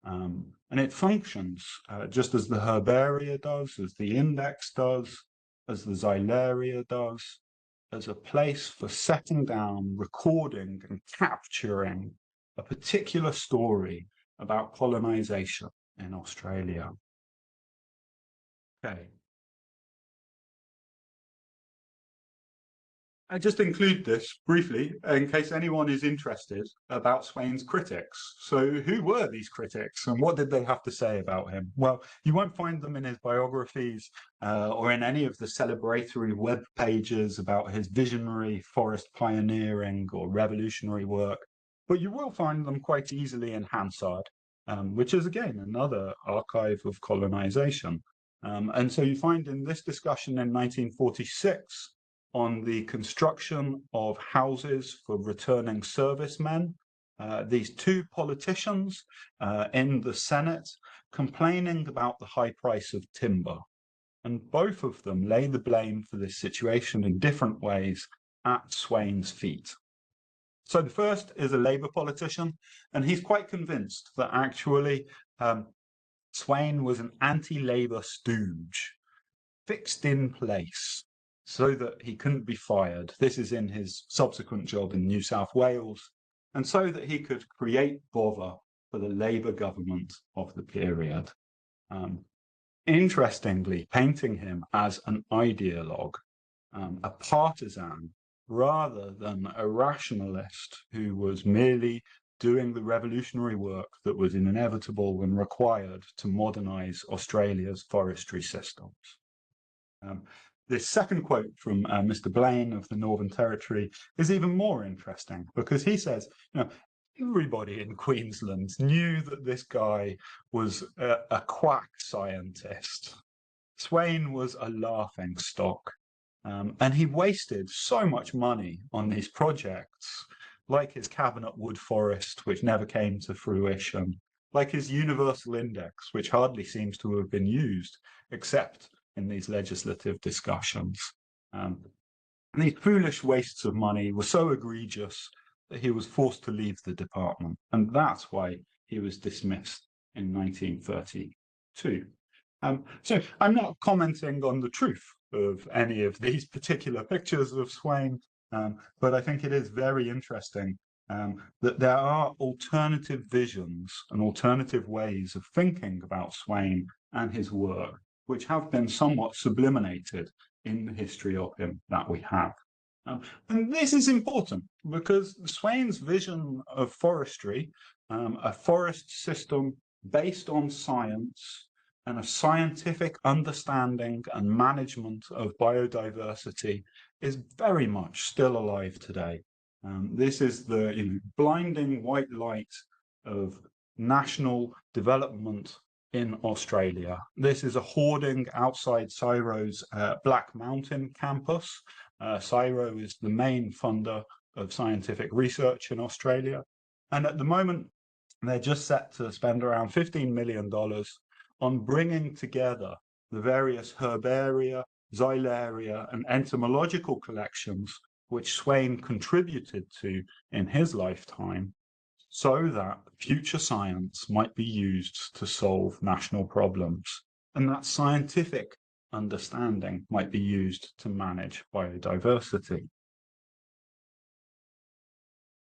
And it functions just as the herbaria does, as the index does, as the xylaria does, as a place for setting down, recording and capturing a particular story about colonisation in Australia. Okay. I just include this briefly in case anyone is interested about Swain's critics. So who were these critics and what did they have to say about him? Well, you won't find them in his biographies or in any of the celebratory web pages about his visionary forest pioneering or revolutionary work, but you will find them quite easily in Hansard, which is again another archive of colonization. And so you find in this discussion in 1946 on the construction of houses for returning servicemen, these two politicians in the Senate complaining about the high price of timber. And both of them lay the blame for this situation in different ways at Swain's feet. So the first is a Labour politician, and he's quite convinced that actually Swain was an anti-Labour stooge, fixed in place, so that he couldn't be fired. This is in his subsequent job in New South Wales, and so that he could create bother for the Labour government of the period. Interestingly, painting him as an ideologue, a partisan, rather than a rationalist who was merely doing the revolutionary work that was inevitable and required to modernise Australia's forestry systems. This second quote from Mr. Blaine of the Northern Territory is even more interesting because he says, you know, everybody in Queensland knew that this guy was a quack scientist. Swain was a laughing stock, and he wasted so much money on these projects, like his Cabinet Wood Forest, which never came to fruition, like his Universal Index, which hardly seems to have been used, except in these legislative discussions. And these foolish wastes of money were so egregious that he was forced to leave the department. And that's why he was dismissed in 1932. So I'm not commenting on the truth of any of these particular pictures of Swain, but I think it is very interesting that there are alternative visions and alternative ways of thinking about Swain and his work, which have been somewhat subliminated in the history of him that we have. And this is important because Swain's vision of forestry, a forest system based on science and a scientific understanding and management of biodiversity, is very much still alive today. This is the blinding white light of national development in Australia. This is a hoarding outside CSIRO's Black Mountain campus. CSIRO is the main funder of scientific research in Australia. And at the moment, they're just set to spend around $15 million on bringing together the various herbaria, xylaria, and entomological collections which Swain contributed to in his lifetime, so that future science might be used to solve national problems, and that scientific understanding might be used to manage biodiversity.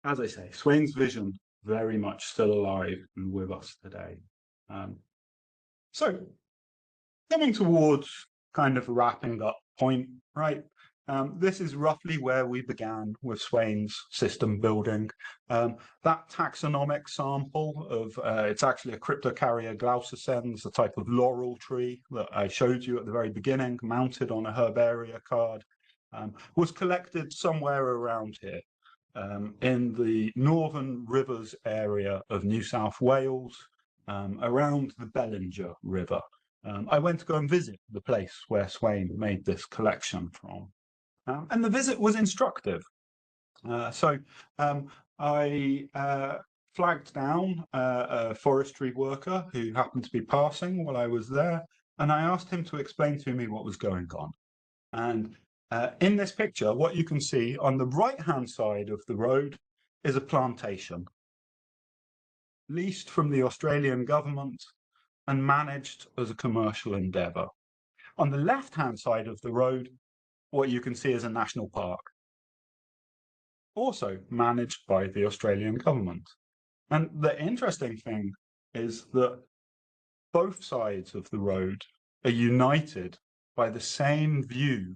As I say, Swain's vision very much still alive and with us today. So coming towards kind of wrapping up point, right? This is roughly where we began with Swain's system building. That taxonomic sample of, it's actually a Cryptocarya glaucescens, a type of laurel tree that I showed you at the very beginning, mounted on a herbaria card, was collected somewhere around here. In the Northern Rivers area of New South Wales, around the Bellinger River. I went to go and visit the place where Swain made this collection from. And the visit was instructive. So I flagged down a forestry worker who happened to be passing while I was there, and I asked him to explain to me what was going on. And in this picture, what you can see on the right-hand side of the road is a plantation, leased from the Australian government and managed as a commercial endeavour. On the left-hand side of the road, what you can see is a national park, also managed by the Australian government. And the interesting thing is that both sides of the road are united by the same view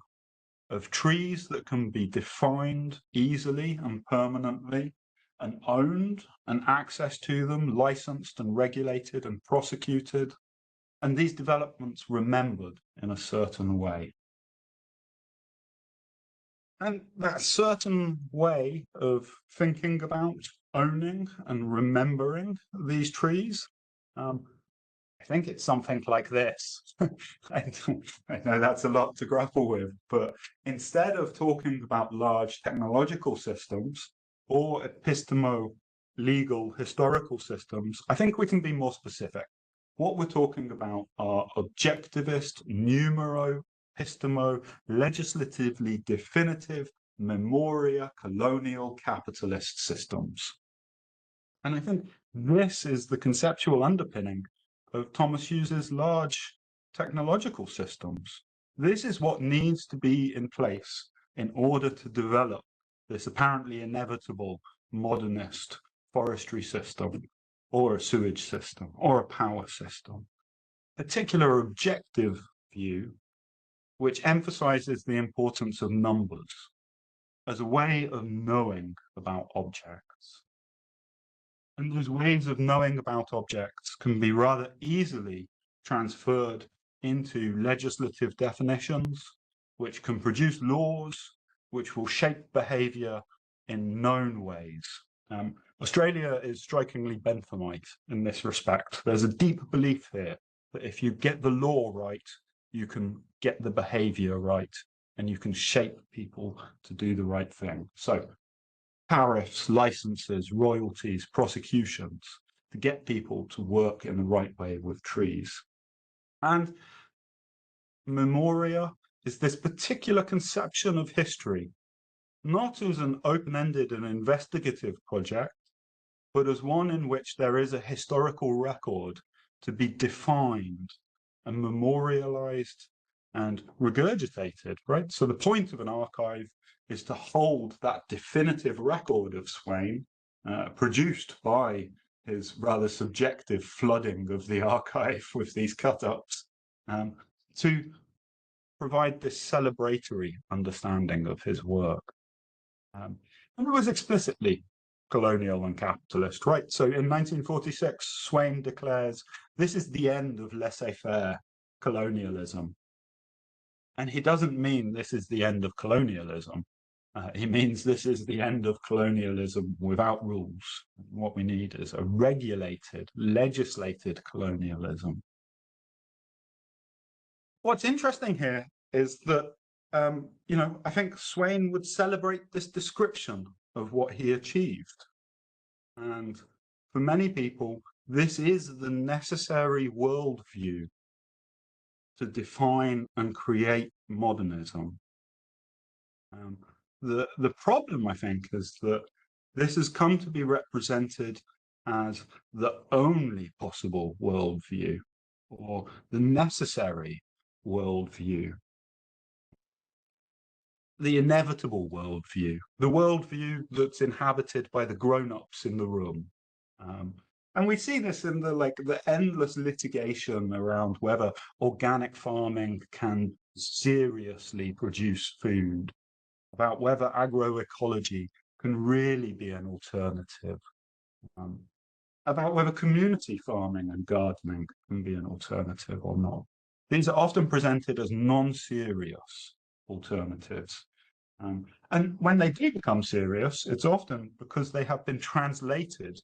of trees that can be defined easily and permanently and owned, and access to them licensed and regulated and prosecuted, and these developments remembered in a certain way. And that certain way of thinking about owning and remembering these trees, I think it's something like this. I know that's a lot to grapple with, but instead of talking about large technological systems or epistemo-legal historical systems, I think we can be more specific. What we're talking about are objectivist, legislatively definitive, memoria, colonial, capitalist systems. And I think this is the conceptual underpinning of Thomas Hughes's large technological systems. This is what needs to be in place in order to develop this apparently inevitable modernist forestry system, or a sewage system, or a power system. Particular objective view which emphasizes the importance of numbers as a way of knowing about objects. And those ways of knowing about objects can be rather easily transferred into legislative definitions, which can produce laws which will shape behavior in known ways. Australia is strikingly Benthamite in this respect. There's a deep belief here that if you get the law right, you can get the behavior right, and you can shape people to do the right thing. So tariffs, licenses, royalties, prosecutions, to get people to work in the right way with trees. And memoria is this particular conception of history, not as an open-ended and investigative project, but as one in which there is a historical record to be defined and memorialized and regurgitated, right? So the point of an archive is to hold that definitive record of Swain, produced by his rather subjective flooding of the archive with these cut-ups, to provide this celebratory understanding of his work. And it was explicitly colonial and capitalist, right? So in 1946, Swain declares, this is the end of laissez-faire colonialism. And he doesn't mean this is the end of colonialism. He means this is the end of colonialism without rules. What we need is a regulated, legislated colonialism. What's interesting here is that, I think Swain would celebrate this description of what he achieved. And for many people, this is the necessary worldview to define and create modernism. The problem, I think, is that this has come to be represented as the only possible worldview, or the necessary worldview, the inevitable worldview, the worldview that's inhabited by the grown-ups in the room. And we see this in the endless litigation around whether organic farming can seriously produce food, about whether agroecology can really be an alternative, about whether community farming and gardening can be an alternative or not. These are often presented as non-serious alternatives. And when they do become serious, it's often because they have been translated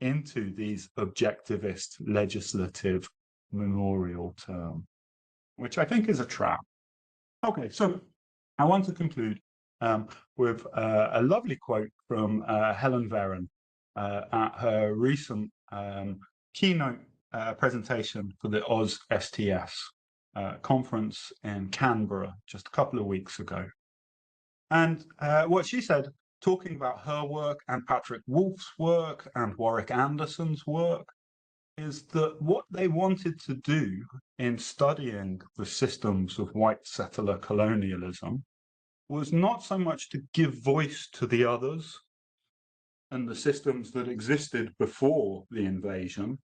into these objectivist legislative memorial term, which I think is a trap. Okay, so I want to conclude with a lovely quote from Helen Verren at her recent keynote presentation for the Oz STS conference in Canberra just a couple of weeks ago. And what she said, talking about her work and Patrick Wolf's work and Warwick Anderson's work, is that what they wanted to do in studying the systems of white settler colonialism was not so much to give voice to the others and the systems that existed before the invasion,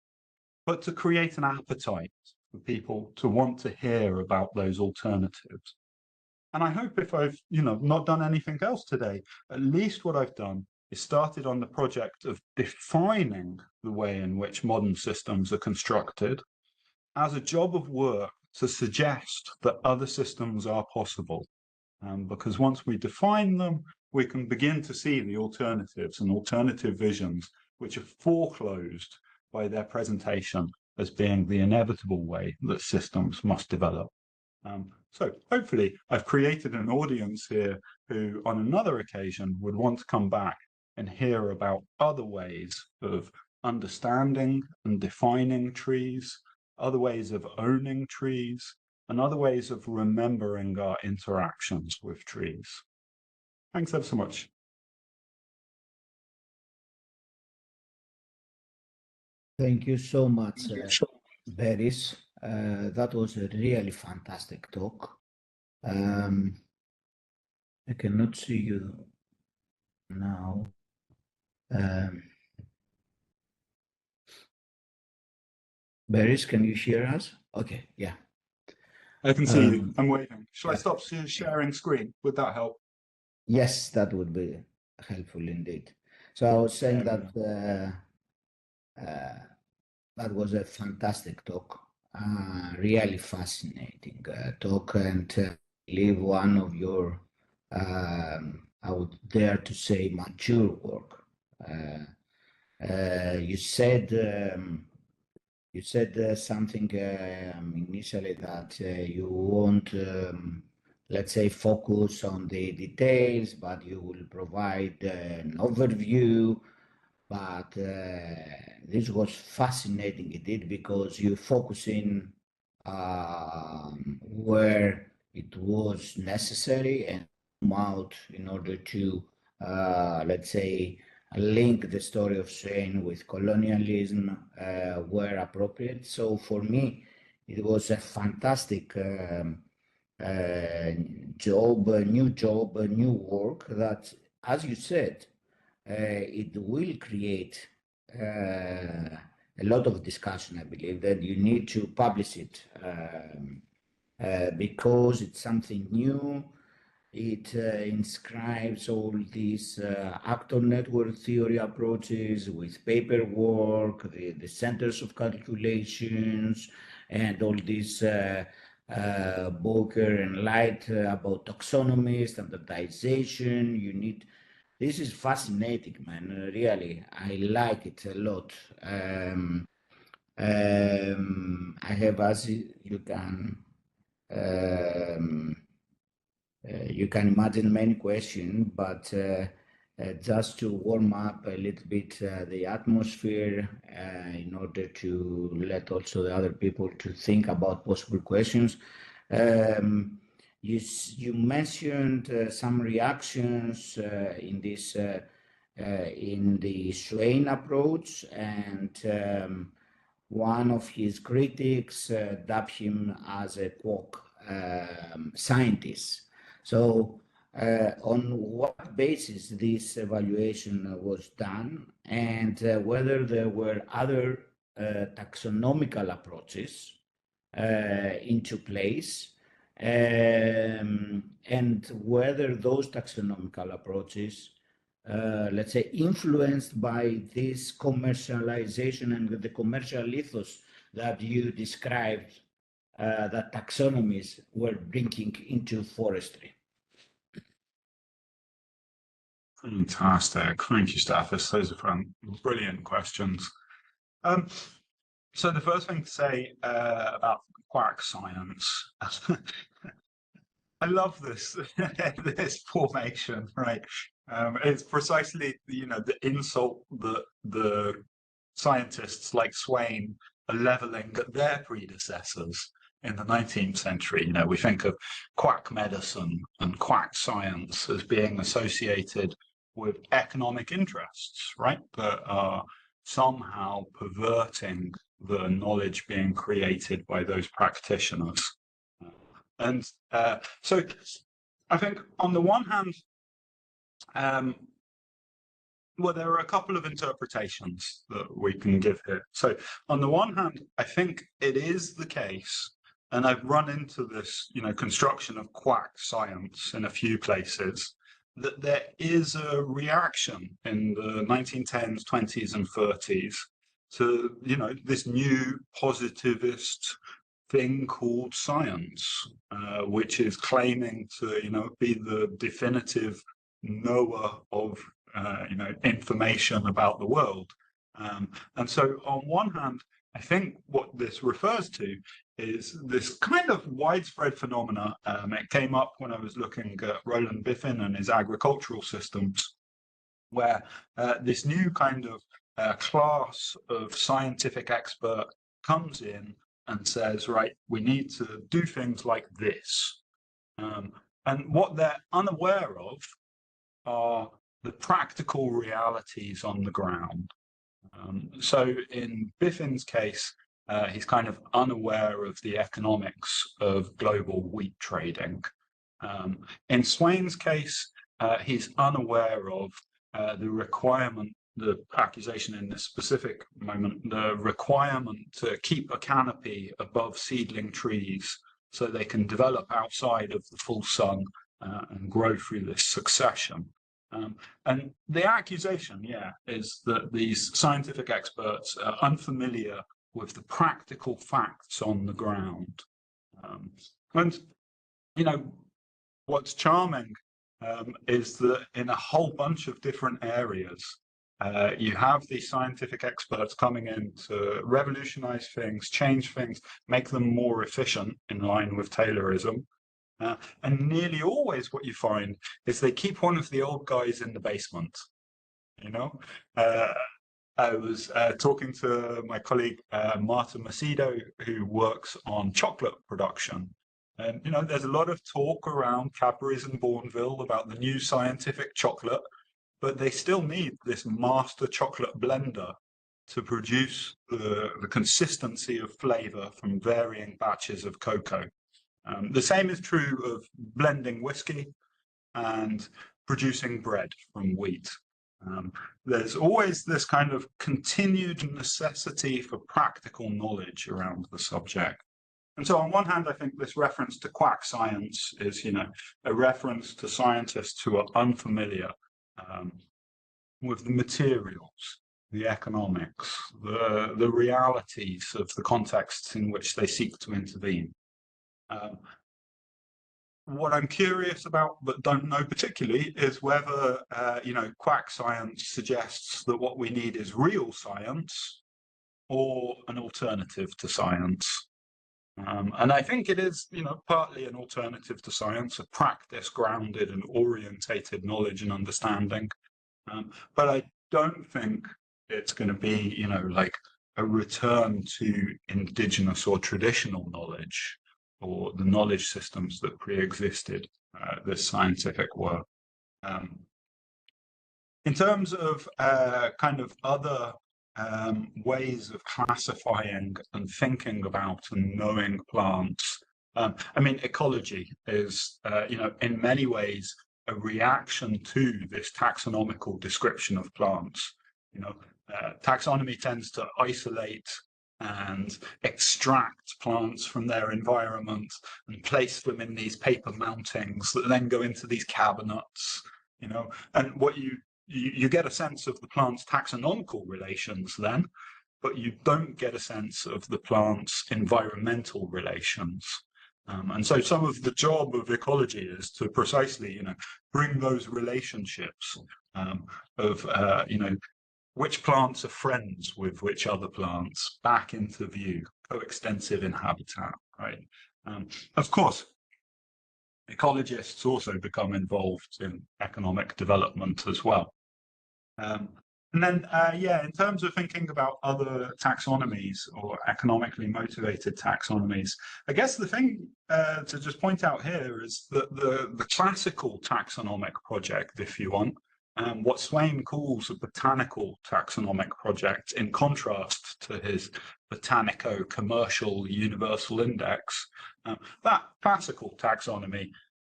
but to create an appetite for people to want to hear about those alternatives. And I hope if I've, not done anything else today, at least what I've done is started on the project of defining the way in which modern systems are constructed as a job of work to suggest that other systems are possible. Because once we define them, we can begin to see the alternatives and alternative visions which are foreclosed by their presentation as being the inevitable way that systems must develop. So hopefully I've created an audience here who on another occasion would want to come back and hear about other ways of understanding and defining trees, other ways of owning trees, and other ways of remembering our interactions with trees. Thanks ever so much. Thank you so much, Berris. That was a really fantastic talk. I cannot see you now. Berris, can you hear us? Okay, yeah. I can see you. I'm waiting. Shall I stop sharing screen? Would that help? Yes, that would be helpful indeed. So I was saying that that was a fantastic talk, really fascinating talk, and I believe one of your, I would dare to say, mature work. You said something initially that you won't, let's say, focus on the details, but you will provide an overview. But this was fascinating indeed, because you focus in where it was necessary and come out in order to, let's say, link the story of Spain with colonialism where appropriate. So for me, it was a fantastic job, a new work that, as you said, it will create a lot of discussion. I believe that you need to publish it because it's something new. It inscribes all these actor network theory approaches with paperwork, the centers of calculations, and all these Boker and Light about taxonomy, standardization. This is fascinating, man. Really, I like it a lot. I have, as you can imagine, many questions, but just to warm up a little bit the atmosphere in order to let also the other people to think about possible questions. You mentioned some reactions in this in the Swain approach, and one of his critics dubbed him as a quack scientist. So on what basis this evaluation was done, and whether there were other taxonomical approaches into place, and and whether those taxonomical approaches, let's say, influenced by this commercialization and the commercial ethos that you described, that taxonomies were bringing into forestry. Fantastic. Thank you, Stathis. Those are brilliant questions. So the first thing to say about quack science, I love this this formation, right? It's precisely the insult that the scientists like Swain are leveling at their predecessors in the 19th century. We think of quack medicine and quack science as being associated with economic interests, right? That are somehow perverting the knowledge being created by those practitioners. And so I think on the one hand, well, there are a couple of interpretations that we can give here. So on the one hand, I think it is the case, and I've run into this, construction of quack science in a few places, that there is a reaction in the 1910s, 20s, and 30s to, this new positivist thing called science, which is claiming to, be the definitive knower of, information about the world. And so on one hand, I think what this refers to is this kind of widespread phenomena. It came up when I was looking at Roland Biffin and his agricultural systems, where this new kind of class of scientific expert comes in and says, right, we need to do things like this. And what they're unaware of are the practical realities on the ground. So in Biffin's case, he's kind of unaware of the economics of global wheat trading. In Swain's case, he's unaware of the accusation in this specific moment, the requirement to keep a canopy above seedling trees so they can develop outside of the full sun and grow through this succession. And the accusation, is that these scientific experts are unfamiliar with the practical facts on the ground. And, what's charming is that in a whole bunch of different areas, you have these scientific experts coming in to revolutionize things, change things, make them more efficient in line with Taylorism. And nearly always what you find is they keep one of the old guys in the basement. I was talking to my colleague Marta Macedo, who works on chocolate production. And, there's a lot of talk around Cadbury's and Bourneville about the new scientific chocolate, but they still need this master chocolate blender to produce the consistency of flavor from varying batches of cocoa. The same is true of blending whiskey and producing bread from wheat. There's always this kind of continued necessity for practical knowledge around the subject. And so on one hand, I think this reference to quack science is, a reference to scientists who are unfamiliar with the materials, the economics, the realities of the contexts in which they seek to intervene. What I'm curious about, but don't know particularly, is whether, quack science suggests that what we need is real science or an alternative to science. And I think it is, partly an alternative to science, a practice-grounded and orientated knowledge and understanding. But I don't think it's going to be, like a return to indigenous or traditional knowledge, or the knowledge systems that pre-existed this scientific work. In terms of kind of other ways of classifying and thinking about and knowing plants, ecology is, in many ways, a reaction to this taxonomical description of plants. Taxonomy tends to isolate and extract plants from their environment and place them in these paper mountings that then go into these cabinets, you know, and what you get a sense of the plant's taxonomical relations then, but you don't get a sense of the plant's environmental relations. And so some of the job of ecology is to precisely, you know, bring those relationships of, you know, which plants are friends with which other plants back into view, coextensive in habitat, right? Of course, ecologists also become involved in economic development as well. And then, yeah, in terms of thinking about other taxonomies or economically motivated taxonomies, I guess the thing to just point out here is that the classical taxonomic project, if you want, what Swain calls a botanical taxonomic project, in contrast to his botanico-commercial universal index, that classical taxonomy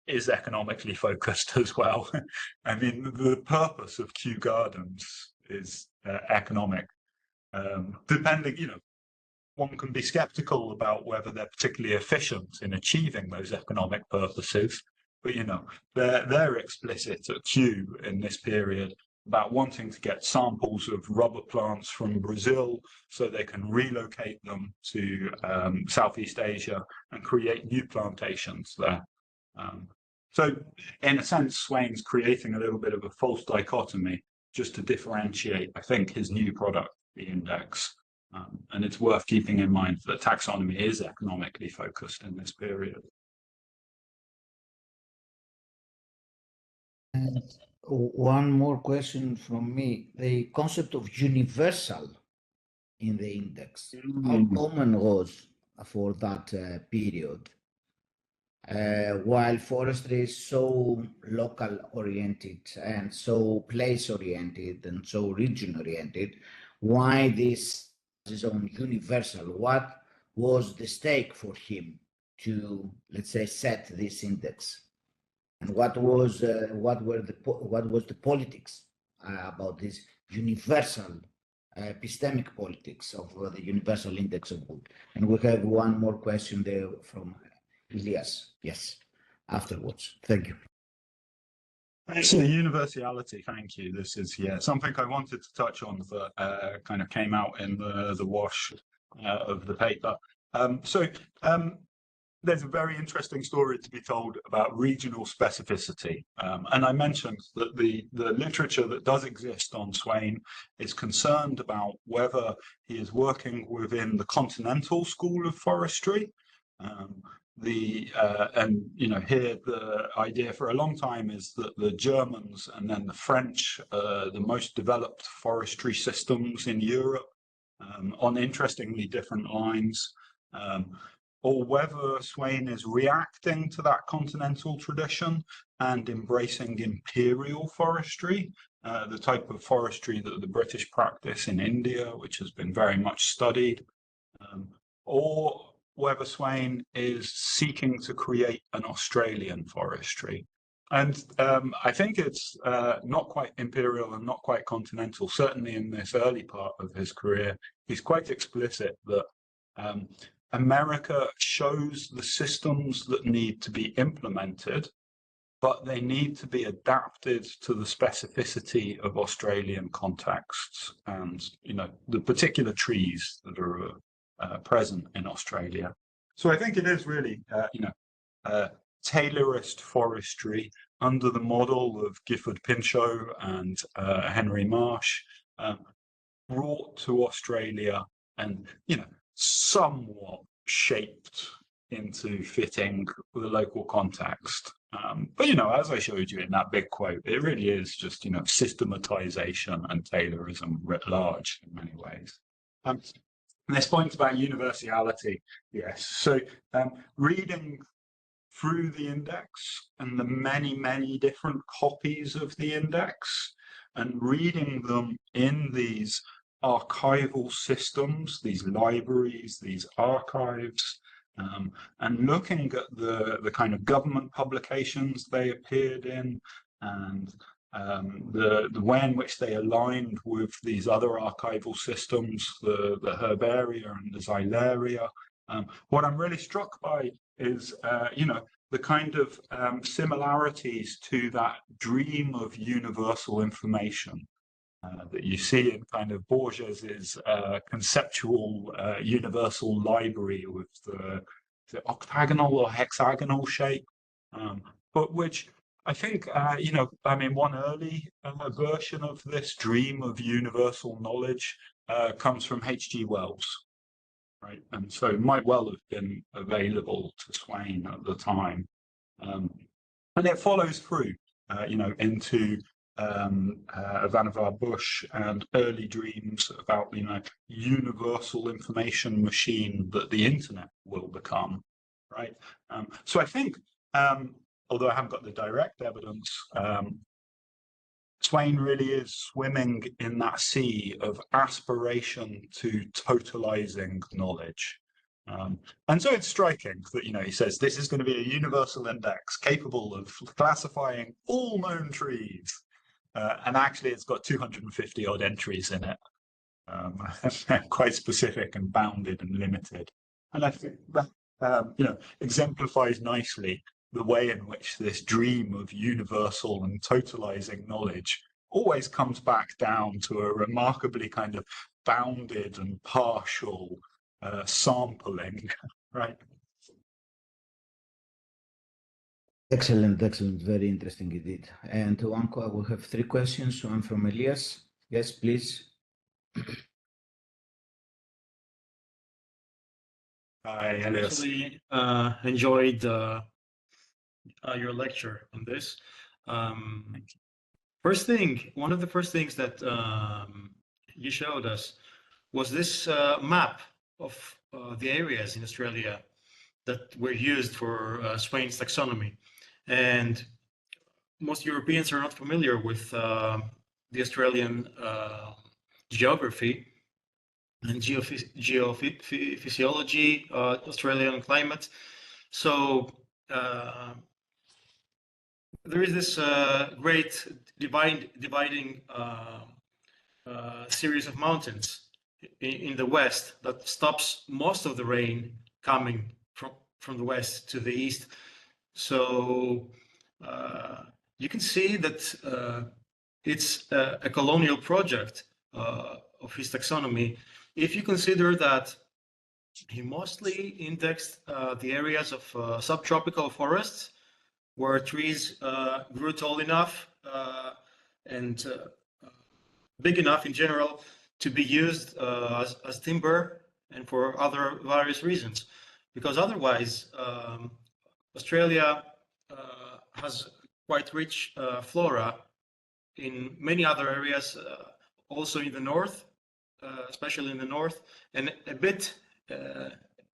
is economically focused as well. I mean, the purpose of Kew Gardens is economic. Depending, you know, one can be skeptical about whether they're particularly efficient in achieving those economic purposes, but, you know, they're explicit at Kew in this period about wanting to get samples of rubber plants from Brazil so they can relocate them to Southeast Asia and create new plantations there. So in a sense, Swain's creating a little bit of a false dichotomy just to differentiate, I think, his new product, the index. And it's worth keeping in mind that taxonomy is economically focused in this period. And one more question from me. The concept of universal in the index, how common was for that period? While forestry is so local oriented and so place oriented and so region oriented, why this is on universal? What was the stake for him to, let's say, set this index? And what was the politics about this universal epistemic politics of the universal index of wood? And we have one more question there from Elias, yes, afterwards. Thank you. So universality, thank you. This is, yeah, something I wanted to touch on that kind of came out in the wash of the paper. There's a very interesting story to be told about regional specificity. And I mentioned that the literature that does exist on Swain is concerned about whether he is working within the continental school of forestry. And you know, here the idea for a long time is that the Germans and then the French are the most developed forestry systems in Europe on interestingly different lines, or whether Swain is reacting to that continental tradition and embracing imperial forestry, the type of forestry that the British practice in India, which has been very much studied, or whether Swain is seeking to create an Australian forestry. And I think it's not quite imperial and not quite continental. Certainly in this early part of his career, he's quite explicit that America shows the systems that need to be implemented, but they need to be adapted to the specificity of Australian contexts and, you know, the particular trees that are present in Australia. So I think it is really, you know, Taylorist forestry under the model of Gifford Pinchot and Henry Marsh, brought to Australia and, you know, somewhat shaped into fitting the local context. But, you know, as I showed you in that big quote, it really is just, you know, systematization and Taylorism writ large in many ways. This point about universality, yes. So reading through the index and the many, many different copies of the index and reading them in these archival systems, these libraries, these archives, and looking at the kind of government publications they appeared in and the way in which they aligned with these other archival systems, the herbaria and the xylaria. What I'm really struck by is, the kind of similarities to that dream of universal information that you see in kind of Borges's conceptual universal library with the octagonal or hexagonal shape, but which I think, one early version of this dream of universal knowledge comes from H.G. Wells, right? And so it might well have been available to Swain at the time. And it follows through, into Vannevar Bush and early dreams about, universal information machine that the internet will become, right? So I think, although I haven't got the direct evidence, Swain really is swimming in that sea of aspiration to totalizing knowledge. And so it's striking that, he says this is going to be a universal index capable of classifying all known trees. And actually it's got 250 odd entries in it. Quite specific and bounded and limited. And I think that, exemplifies nicely the way in which this dream of universal and totalizing knowledge always comes back down to a remarkably kind of bounded and partial sampling, right? Excellent, excellent, very interesting indeed. And Wanko, we have 3 questions, one from Elias. Yes, please. Hi, Elias. Actually, enjoyed your lecture on this. One of the first things that you showed us was this map of the areas in Australia that were used for Swain's taxonomy. And most Europeans are not familiar with the Australian geography and geophysiology, Australian climate. So there is this great dividing series of mountains in the west that stops most of the rain coming from the west to the east. So you can see that it's a colonial project of his taxonomy. If you consider that he mostly indexed the areas of subtropical forests where trees grew tall enough and big enough in general to be used as timber and for other various reasons. Because otherwise, Australia has quite rich flora in many other areas, also in the north, especially in the north, and a bit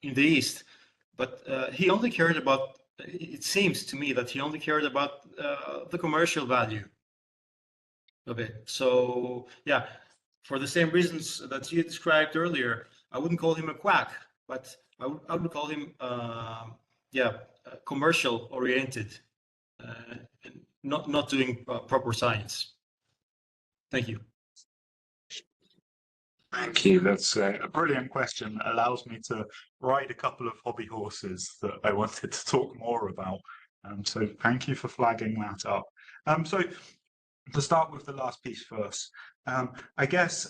in the east. But he only cared about, it seems to me that he only cared about the commercial value of it. So yeah, for the same reasons that you described earlier, I wouldn't call him a quack, but I would call him, commercial oriented, and not doing proper science. Thank you. Thank you. That's a brilliant question. It allows me to ride a couple of hobby horses that I wanted to talk more about. So thank you for flagging that up. So to start with the last piece first, I guess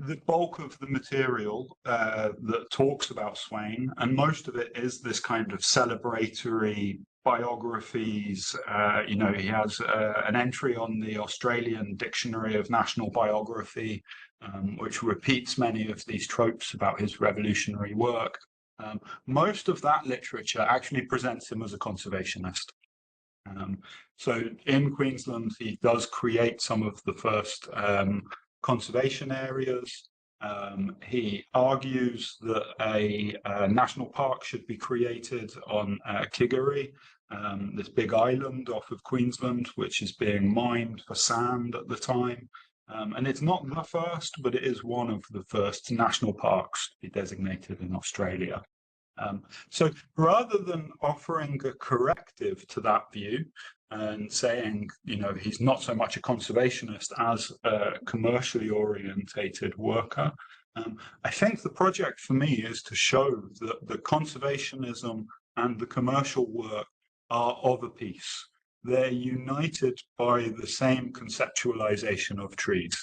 the bulk of the material that talks about Swain, and most of it is this kind of celebratory biographies. He has an entry on the Australian Dictionary of National Biography, which repeats many of these tropes about his revolutionary work. Most of that literature actually presents him as a conservationist. So in Queensland, he does create some of the first conservation areas. He argues that a national park should be created on Kiggery, this big island off of Queensland, which is being mined for sand at the time. And it's not the first, but it is one of the first national parks to be designated in Australia. So rather than offering a corrective to that view, and saying, you know, he's not so much a conservationist as a commercially orientated worker. I think the project for me is to show that the conservationism and the commercial work are of a piece. They're united by the same conceptualization of trees.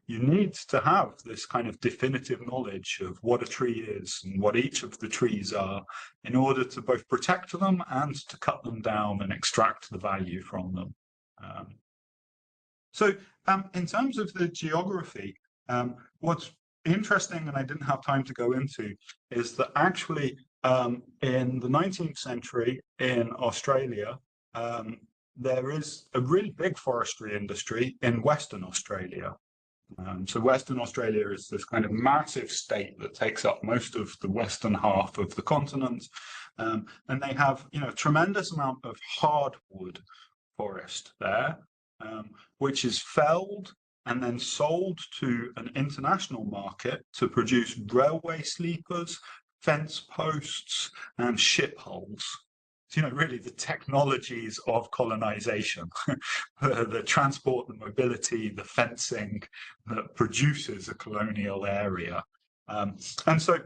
You need to have this kind of definitive knowledge of what a tree is and what each of the trees are in order to both protect them and to cut them down and extract the value from them. So in terms of the geography, what's interesting, and I didn't have time to go into, is that actually in the 19th century in Australia, there is a really big forestry industry in Western Australia. So Western Australia is this kind of massive state that takes up most of the western half of the continent. And they have, you know, a tremendous amount of hardwood forest there, which is felled and then sold to an international market to produce railway sleepers, fence posts, and ship hulls. You know, really the technologies of colonization, the transport, the mobility, the fencing that produces a colonial area. And so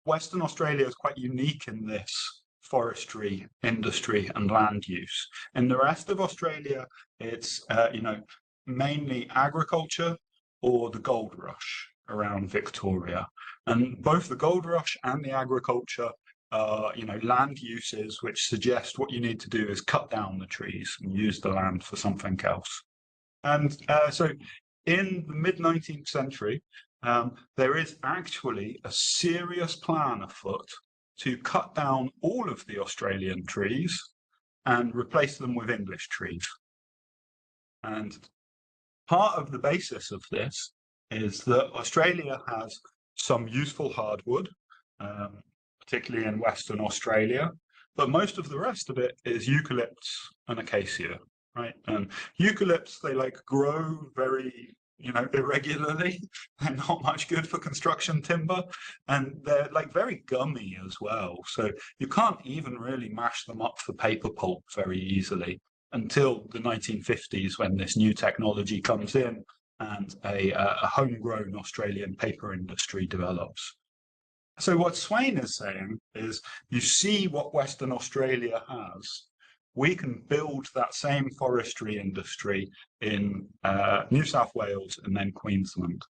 Western Australia is quite unique in this forestry industry and land use. In the rest of Australia, it's, you know, mainly agriculture or the gold rush around Victoria. And both the gold rush and the agriculture you know, land uses which suggest what you need to do is cut down the trees and use the land for something else. And so in the mid-19th century, there is actually a serious plan afoot to cut down all of the Australian trees and replace them with English trees. And part of the basis of this is that Australia has some useful hardwood, particularly in Western Australia, but most of the rest of it is eucalypts and acacia, right? And eucalypts, they like grow very, you know, irregularly. They're not much good for construction timber, and they're like very gummy as well. So you can't even really mash them up for paper pulp very easily until the 1950s, when this new technology comes in and a homegrown Australian paper industry develops. So what Swain is saying is, you see what Western Australia has, we can build that same forestry industry in New South Wales and then Queensland.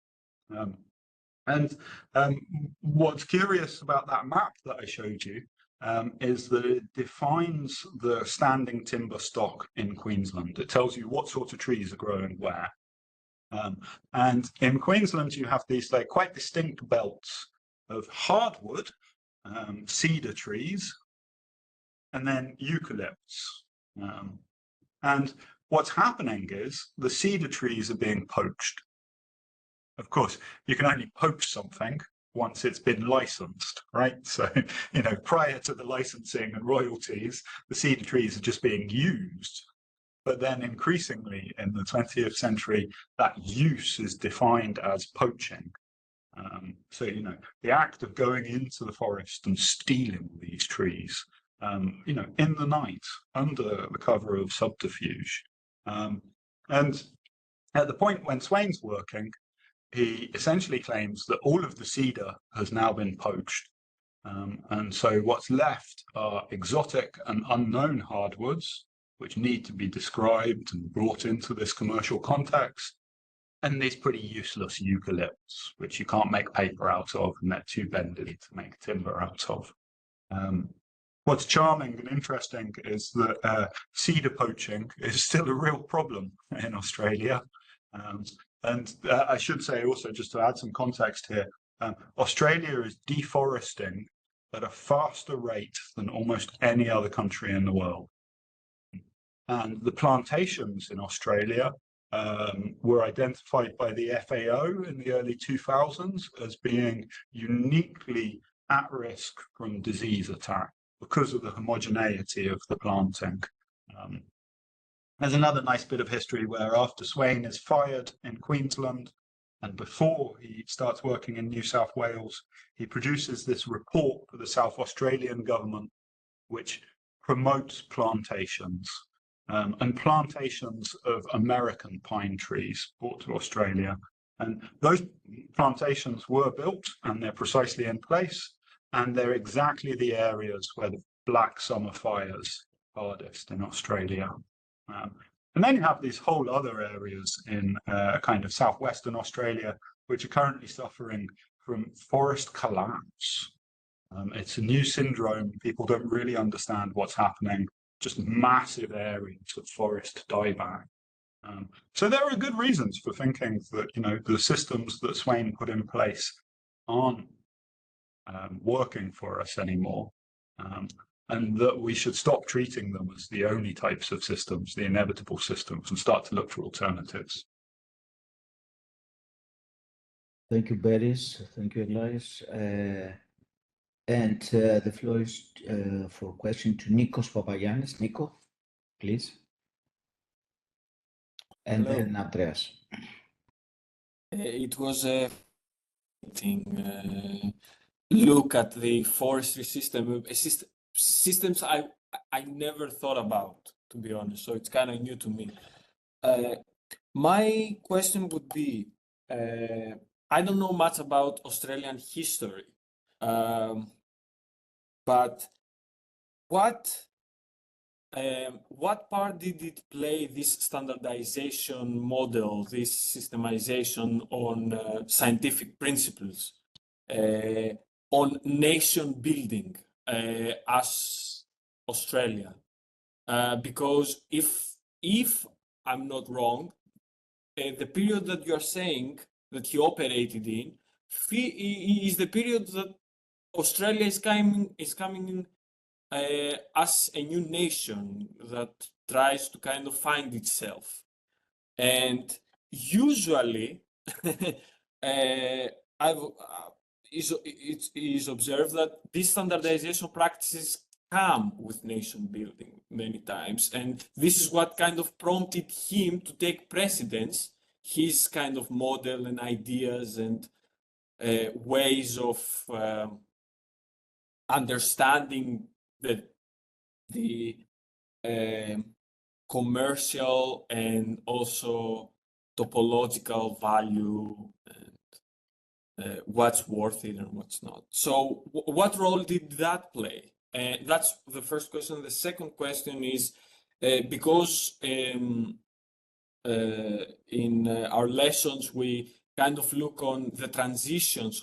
What's curious about that map that I showed you is that it defines the standing timber stock in Queensland. It tells you what sort of trees are growing where. And in Queensland, you have these like quite distinct belts of hardwood, cedar trees, and then eucalypts. And what's happening is the cedar trees are being poached. Of course, you can only poach something once it's been licensed, right? So, you know, prior to the licensing and royalties, the cedar trees are just being used. But then increasingly in the 20th century, that use is defined as poaching. So, you know, the act of going into the forest and stealing these trees, you know, in the night, under the cover of subterfuge. And at the point when Swain's working, he essentially claims that all of the cedar has now been poached. And so what's left are exotic and unknown hardwoods, which need to be described and brought into this commercial context. And these pretty useless eucalypts, which you can't make paper out of, and they're too bendy to make timber out of. What's charming and interesting is that cedar poaching is still a real problem in Australia. And I should say also, just to add some context here, Australia is deforesting at a faster rate than almost any other country in the world. And the plantations in Australia were identified by the FAO in the early 2000s as being uniquely at risk from disease attack because of the homogeneity of the planting. There's another nice bit of history where after Swain is fired in Queensland and before he starts working in New South Wales, he produces this report for the South Australian government, which promotes plantations and plantations of American pine trees brought to Australia. And those plantations were built and they're precisely in place. And they're exactly the areas where the black summer fires are hardest in Australia. And then you have these whole other areas in kind of southwestern Australia, which are currently suffering from forest collapse. It's a new syndrome. People don't really understand what's happening. Just massive areas of forest dieback. So there are good reasons for thinking that, you know, the systems that Swain put in place aren't working for us anymore, and that we should stop treating them as the only types of systems, the inevitable systems, and start to look for alternatives. Thank you, Berris. Thank you, Elias. And the floor is for a question to Nikos Papagiannis. Nico, please. And Hello. then Andreas. It was a look at the forestry system, systems I never thought about, to be honest. So it's kind of new to me. My question would be, I don't know much about Australian history, but what part did it play, this standardization model, this systemization on scientific principles, on nation building as Australia? Because if I'm not wrong, the period that you're saying that he operated in is the period that Australia is coming as a new nation that tries to kind of find itself. And usually it is observed that these standardization practices come with nation building many times, and this is what kind of prompted him to take precedence, his kind of model and ideas and ways of understanding the commercial and also topological value and what's worth it and what's not. So what role did that play? That's the first question. The second question is because in our lessons we kind of look on the transitions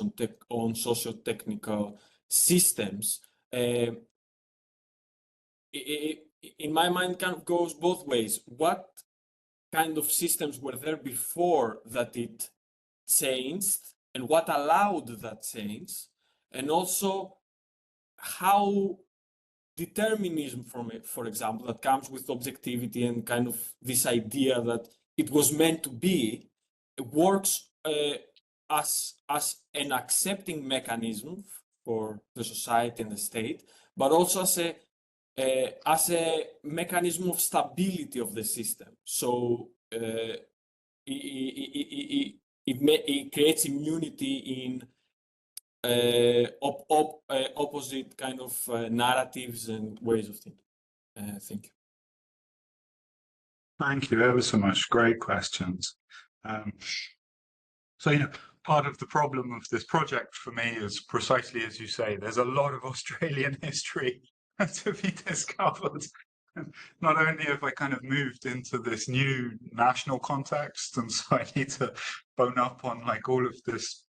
on socio-technical systems. In my mind, kind of goes both ways. What kind of systems were there before that it changed, and what allowed that change, and also how determinism from it, for example, that comes with objectivity and kind of this idea that it was meant to be, it works as an accepting mechanism for the society and the state, but also as a mechanism of stability of the system. So it creates immunity in opposite kind of narratives and ways of thinking. Thank you. Thank you ever so much. Great questions. So, you know, part of the problem of this project for me is precisely as you say, there's a lot of Australian history to be discovered. Not only have I kind of moved into this new national context, and so I need to bone up on like all of this,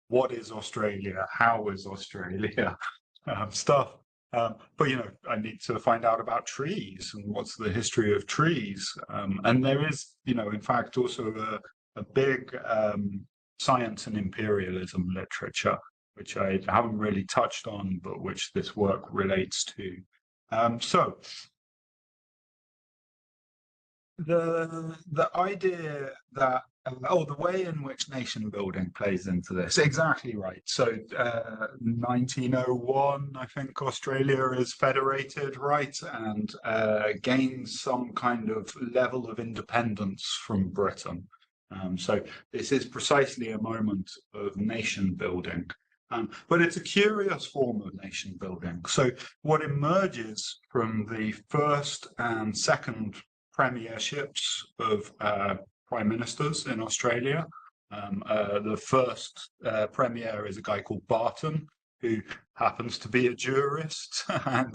what is Australia, how is Australia stuff. But, you know, I need to find out about trees and what's the history of trees. And there is, you know, in fact, also a big science and imperialism literature, which I haven't really touched on, but which this work relates to. So the idea that the way in which nation building plays into this, exactly right. So 1901, I think Australia is federated, right, and gains some kind of level of independence from Britain. So this is precisely a moment of nation building. But it's a curious form of nation building. So what emerges from the first and second premierships of prime ministers in Australia, the first premier is a guy called Barton, who happens to be a jurist and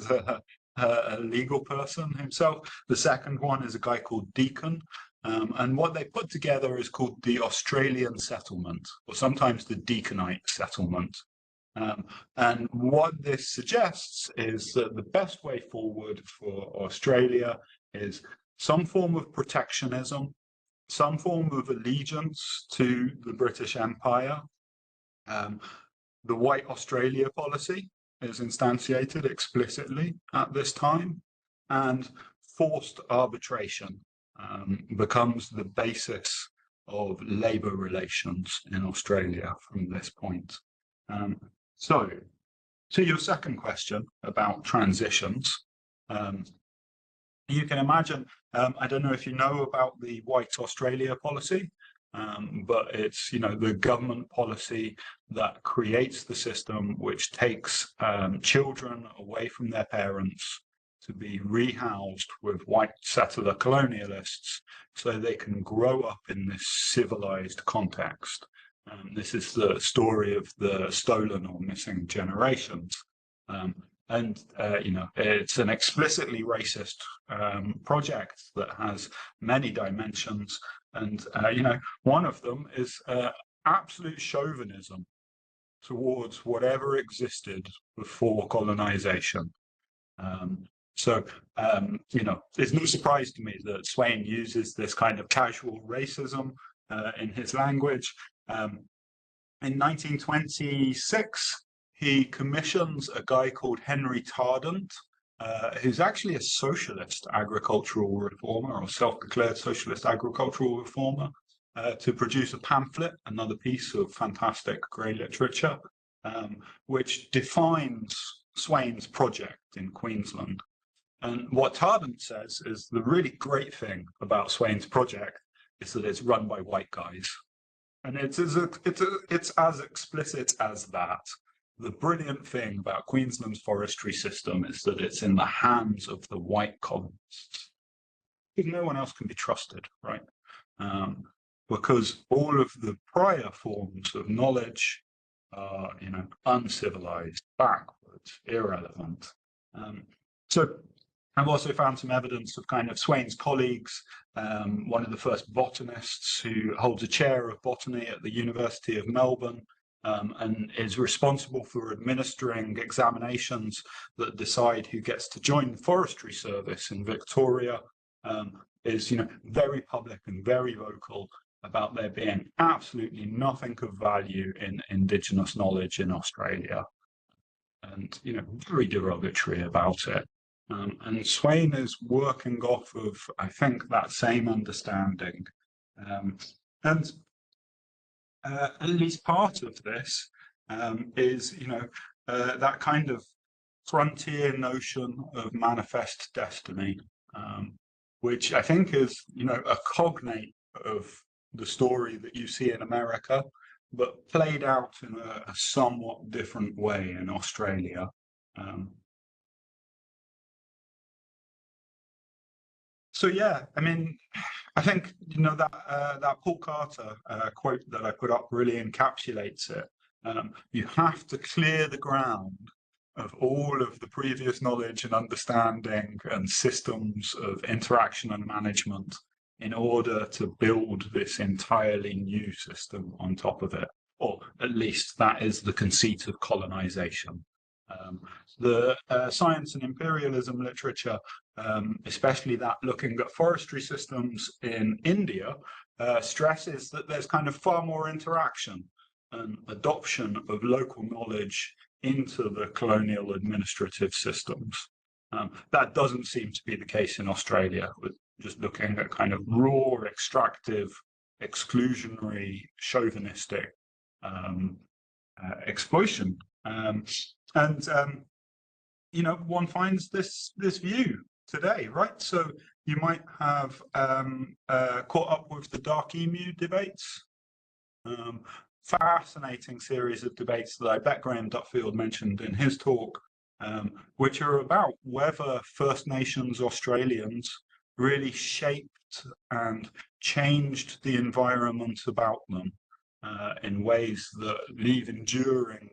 a legal person himself. The second one is a guy called Deakin. And what they put together is called the Australian settlement, or sometimes the Deaconite settlement. And what this suggests is that the best way forward for Australia is some form of protectionism, some form of allegiance to the British Empire. The White Australia policy is instantiated explicitly at this time, and forced arbitration becomes the basis of labour relations in Australia from this point. So, to your second question about transitions, you can imagine, I don't know if you know about the White Australia policy, but it's, the government policy that creates the system which takes children away from their parents to be rehoused with white settler colonialists so they can grow up in this civilized context. This is the story of the stolen or missing generations. It's an explicitly racist project that has many dimensions. And, one of them is absolute chauvinism towards whatever existed before colonization. It's no surprise to me that Swain uses this kind of casual racism in his language. In 1926, he commissions a guy called Henry Tardant, who's actually a socialist agricultural reformer, or self-declared socialist agricultural reformer, to produce a pamphlet, another piece of fantastic grey literature, which defines Swain's project in Queensland. And what Tardant says is the really great thing about Swain's project is that it's run by white guys. And it's as explicit as that. The brilliant thing about Queensland's forestry system is that it's in the hands of the white colonists. No one else can be trusted, right? Because all of the prior forms of knowledge are, uncivilized, backwards, irrelevant. So I've also found some evidence of kind of Swain's colleagues, one of the first botanists who holds a chair of botany at the University of Melbourne, and is responsible for administering examinations that decide who gets to join the forestry service in Victoria, is very public and very vocal about there being absolutely nothing of value in Indigenous knowledge in Australia, and very derogatory about it. And Swain is working off of, I think, that same understanding. And at least part of this is, that kind of frontier notion of manifest destiny, which I think is, a cognate of the story that you see in America, but played out in a somewhat different way in Australia. So yeah, I think that Paul Carter quote that I put up really encapsulates it. You have to clear the ground of all of the previous knowledge and understanding and systems of interaction and management in order to build this entirely new system on top of it, or at least that is the conceit of colonization. The science and imperialism literature, especially that looking at forestry systems in India, stresses that there's kind of far more interaction and adoption of local knowledge into the colonial administrative systems. That doesn't seem to be the case in Australia, with just looking at kind of raw, extractive, exclusionary, chauvinistic exploitation. One finds this view today, right? So you might have caught up with the dark emu debates. fascinating series of debates that I bet Graham Duffield mentioned in his talk, which are about whether First Nations Australians really shaped and changed the environment about them in ways that leave enduring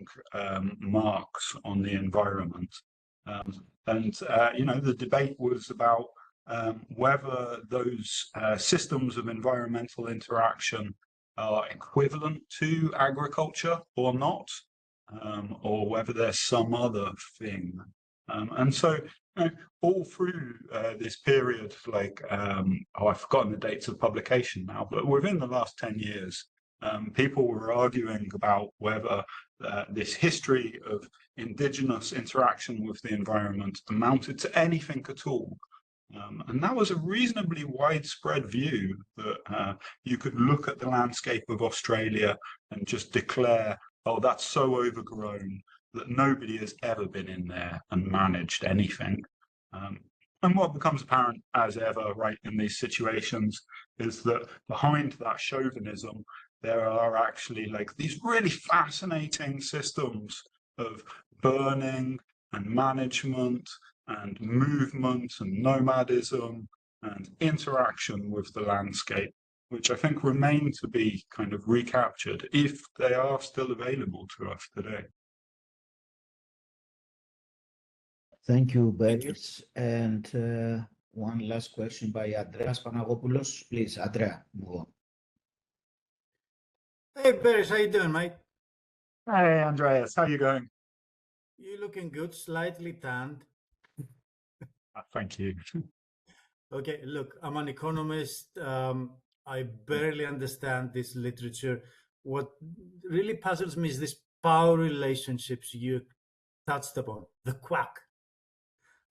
marks on the environment. The debate was about whether those systems of environmental interaction are equivalent to agriculture or not, or whether there's some other thing. All through this period, I've forgotten the dates of publication now, but within the last 10 years, people were arguing about whether this history of indigenous interaction with the environment amounted to anything at all. And that was a reasonably widespread view that you could look at the landscape of Australia and just declare, oh, that's so overgrown that nobody has ever been in there and managed anything. And what becomes apparent as ever, right, in these situations is that behind that chauvinism, there are actually like these really fascinating systems of burning and management and movement and nomadism and interaction with the landscape, which I think remain to be kind of recaptured if they are still available to us today. Thank you, Berris. And one last question by Andreas Panagopoulos. Please, Andrea, move on. Hey, Berris, how you doing, mate? Hey, Andreas, how are you going? You looking good, slightly tanned. Thank you. Okay, look, I'm an economist. I barely understand this literature. What really puzzles me is this power relationships you touched upon, the quack.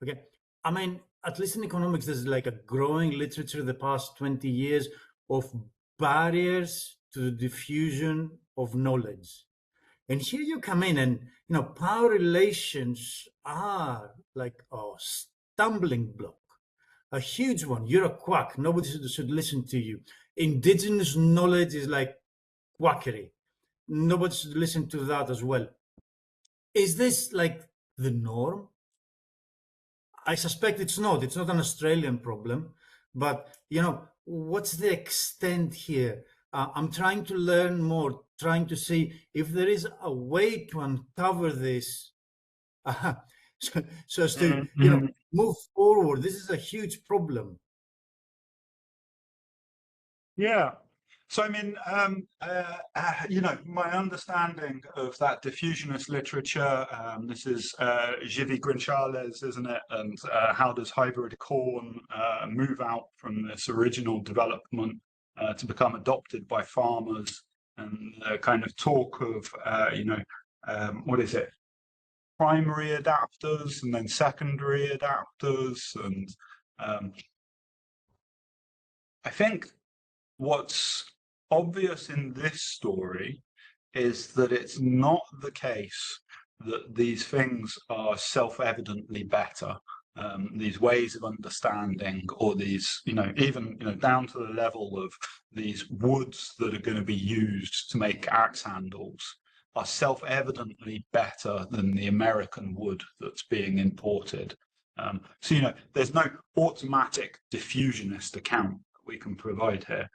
Okay, I mean, at least in economics, there's like a growing literature the past 20 years of barriers to the diffusion of knowledge. And here you come in and, power relations are like a stumbling block, a huge one. You're a quack. Nobody should listen to you. Indigenous knowledge is like quackery. Nobody should listen to that as well. Is this like the norm? I suspect it's not. It's not an Australian problem. But, what's the extent here? I'm trying to learn more, trying to see if there is a way to uncover this so as to, move forward. This is a huge problem. Yeah. So, I mean, my understanding of that diffusionist literature, this is Jivi Grinchales, isn't it? And how does hybrid corn move out from this original development to become adopted by farmers, and kind of talk of, what is it? Primary adapters and then secondary adapters. And I think what's obvious in this story is that it's not the case that these things are self-evidently better. These ways of understanding, or these, even down to the level of these woods that are going to be used to make axe handles, are self-evidently better than the American wood that's being imported. So, there's no automatic diffusionist account that we can provide here.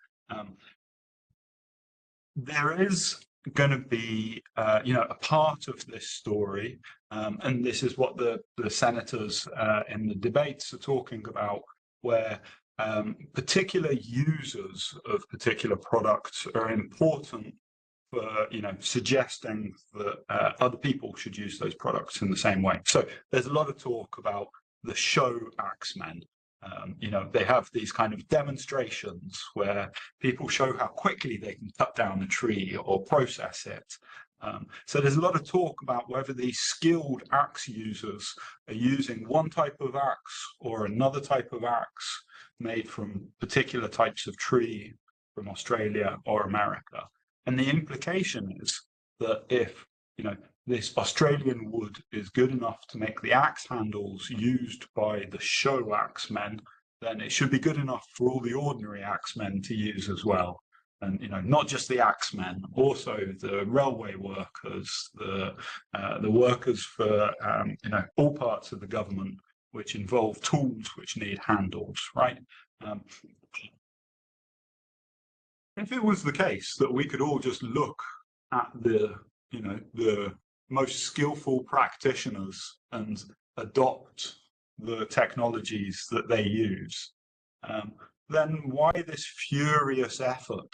There is going to be, a part of this story, and this is what the senators in the debates are talking about, where particular users of particular products are important for, suggesting that other people should use those products in the same way. So there's a lot of talk about the show axemen. They have these kind of demonstrations where people show how quickly they can cut down a tree or process it. So there's a lot of talk about whether these skilled axe users are using one type of axe or another type of axe made from particular types of tree from Australia or America. And the implication is that if, this Australian wood is good enough to make the axe handles used by the show axemen, then it should be good enough for all the ordinary axemen to use as well. and not just the axemen, also the railway workers, the workers for all parts of the government which involve tools which need handles, right? If it was the case that we could all just look at the most skillful practitioners and adopt the technologies that they use, then why this furious effort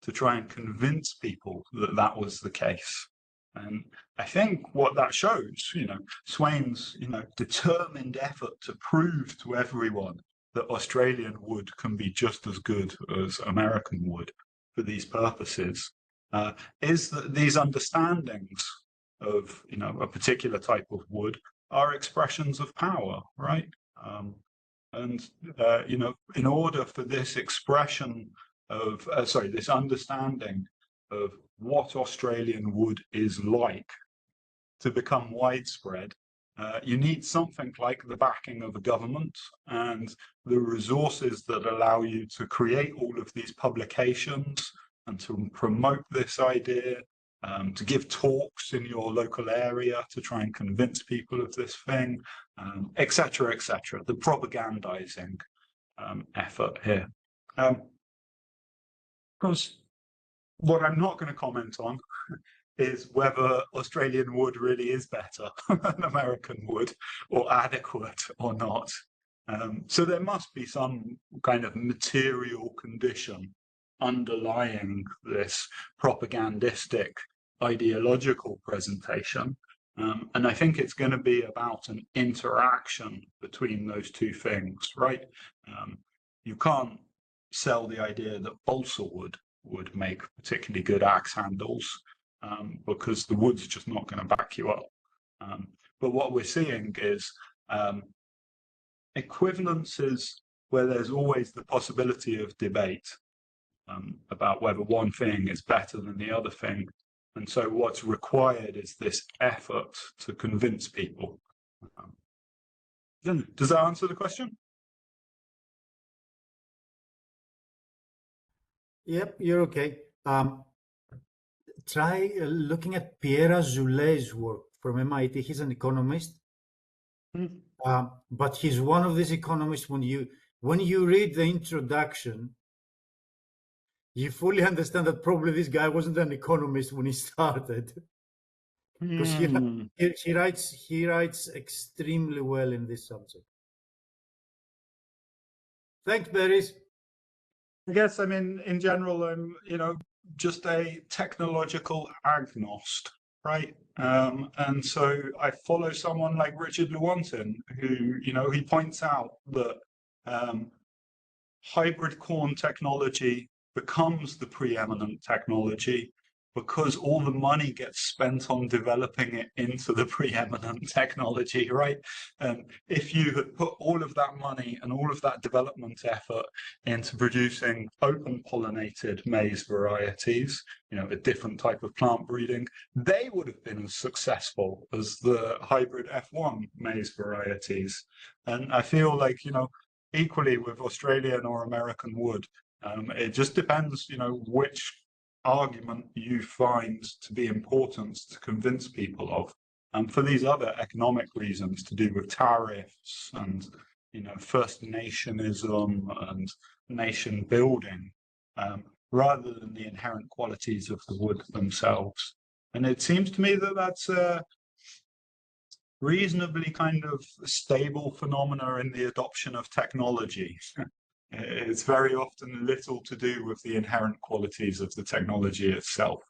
to try and convince people that that was the case? And I think what that shows, Swain's, determined effort to prove to everyone that Australian wood can be just as good as American wood for these purposes, is that these understandings of, a particular type of wood are expressions of power, right? In order for this expression of, this understanding of what Australian wood is like to become widespread, you need something like the backing of a government and the resources that allow you to create all of these publications and to promote this idea, to give talks in your local area to try and convince people of this thing, etc., etc. The propagandizing effort here. Because what I'm not going to comment on is whether Australian wood really is better than American wood, or adequate or not. So there must be some kind of material condition underlying this propagandistic ideological presentation. And I think it's going to be about an interaction between those two things, right? You can't sell the idea that balsa wood would make particularly good axe handles, because the wood's just not going to back you up. But what we're seeing is equivalences where there's always the possibility of debate about whether one thing is better than the other thing. And so what's required is this effort to convince people. Does that answer the question? Yep, you're okay. Try looking at Pierre Azoulay's work from MIT. He's an economist, but he's one of these economists. When you read the introduction, you fully understand that probably this guy wasn't an economist when he started, because he writes extremely well in this subject. Thanks, Berris. I guess, in general, I'm, just a technological agnost, right? And so I follow someone like Richard Lewontin, who, he points out that hybrid corn technology becomes the preeminent technology because all the money gets spent on developing it into the preeminent technology, right? If you had put all of that money and all of that development effort into producing open pollinated maize varieties, a different type of plant breeding, they would have been as successful as the hybrid F1 maize varieties. And I feel like, equally with Australian or American wood, it just depends, which argument you find to be important to convince people of. And for these other economic reasons to do with tariffs and, First Nationism and nation building, rather than the inherent qualities of the wood themselves. And it seems to me that that's a reasonably kind of stable phenomena in the adoption of technology. It's very often little to do with the inherent qualities of the technology itself,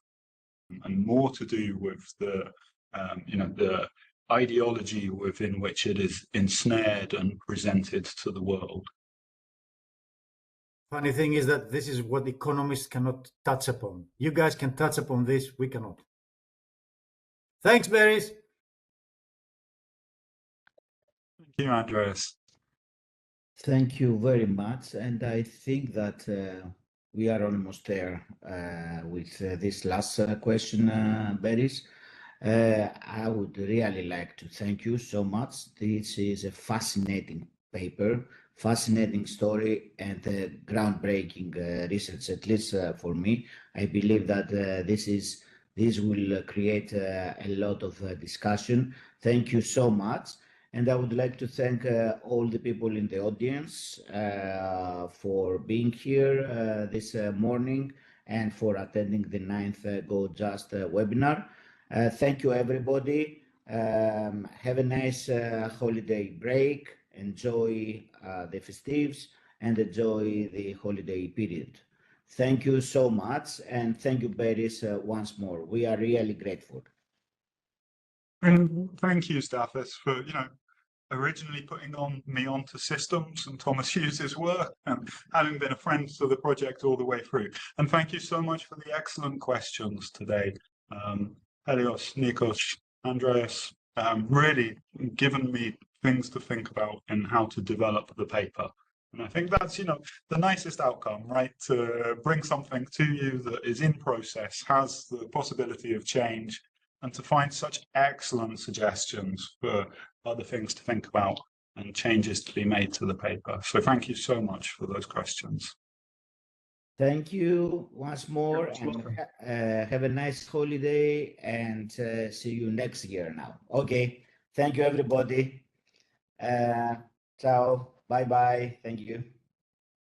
and more to do with the, the ideology within which it is ensnared and presented to the world. Funny thing is that this is what economists cannot touch upon. You guys can touch upon this, we cannot. Thanks, Berris. Thank you, Andreas. Thank you very much. And I think that we are almost there with this last question, Berris. I would really like to thank you so much. This is a fascinating paper, fascinating story, and groundbreaking research, at least for me. I believe that this will create a lot of discussion. Thank you so much. And I would like to thank all the people in the audience for being here this morning and for attending the 9th Go Just webinar. Thank you, everybody. Have a nice holiday break. Enjoy the festives and enjoy the holiday period. Thank you so much, and thank you, Berris, once more. We are really grateful. And thank you, Stathis, for originally putting me onto systems and Thomas Hughes's work, and having been a friend to the project all the way through. And thank you so much for the excellent questions today. Helios, Nikos, Andreas, really given me things to think about in how to develop the paper. And I think that's, the nicest outcome, right? To bring something to you that is in process, has the possibility of change, and to find such excellent suggestions for other things to think about and changes to be made to the paper. So thank you so much for those questions. Thank you once more, and have a nice holiday, and see you next year now. Okay, thank you, everybody. Ciao, bye-bye, thank you.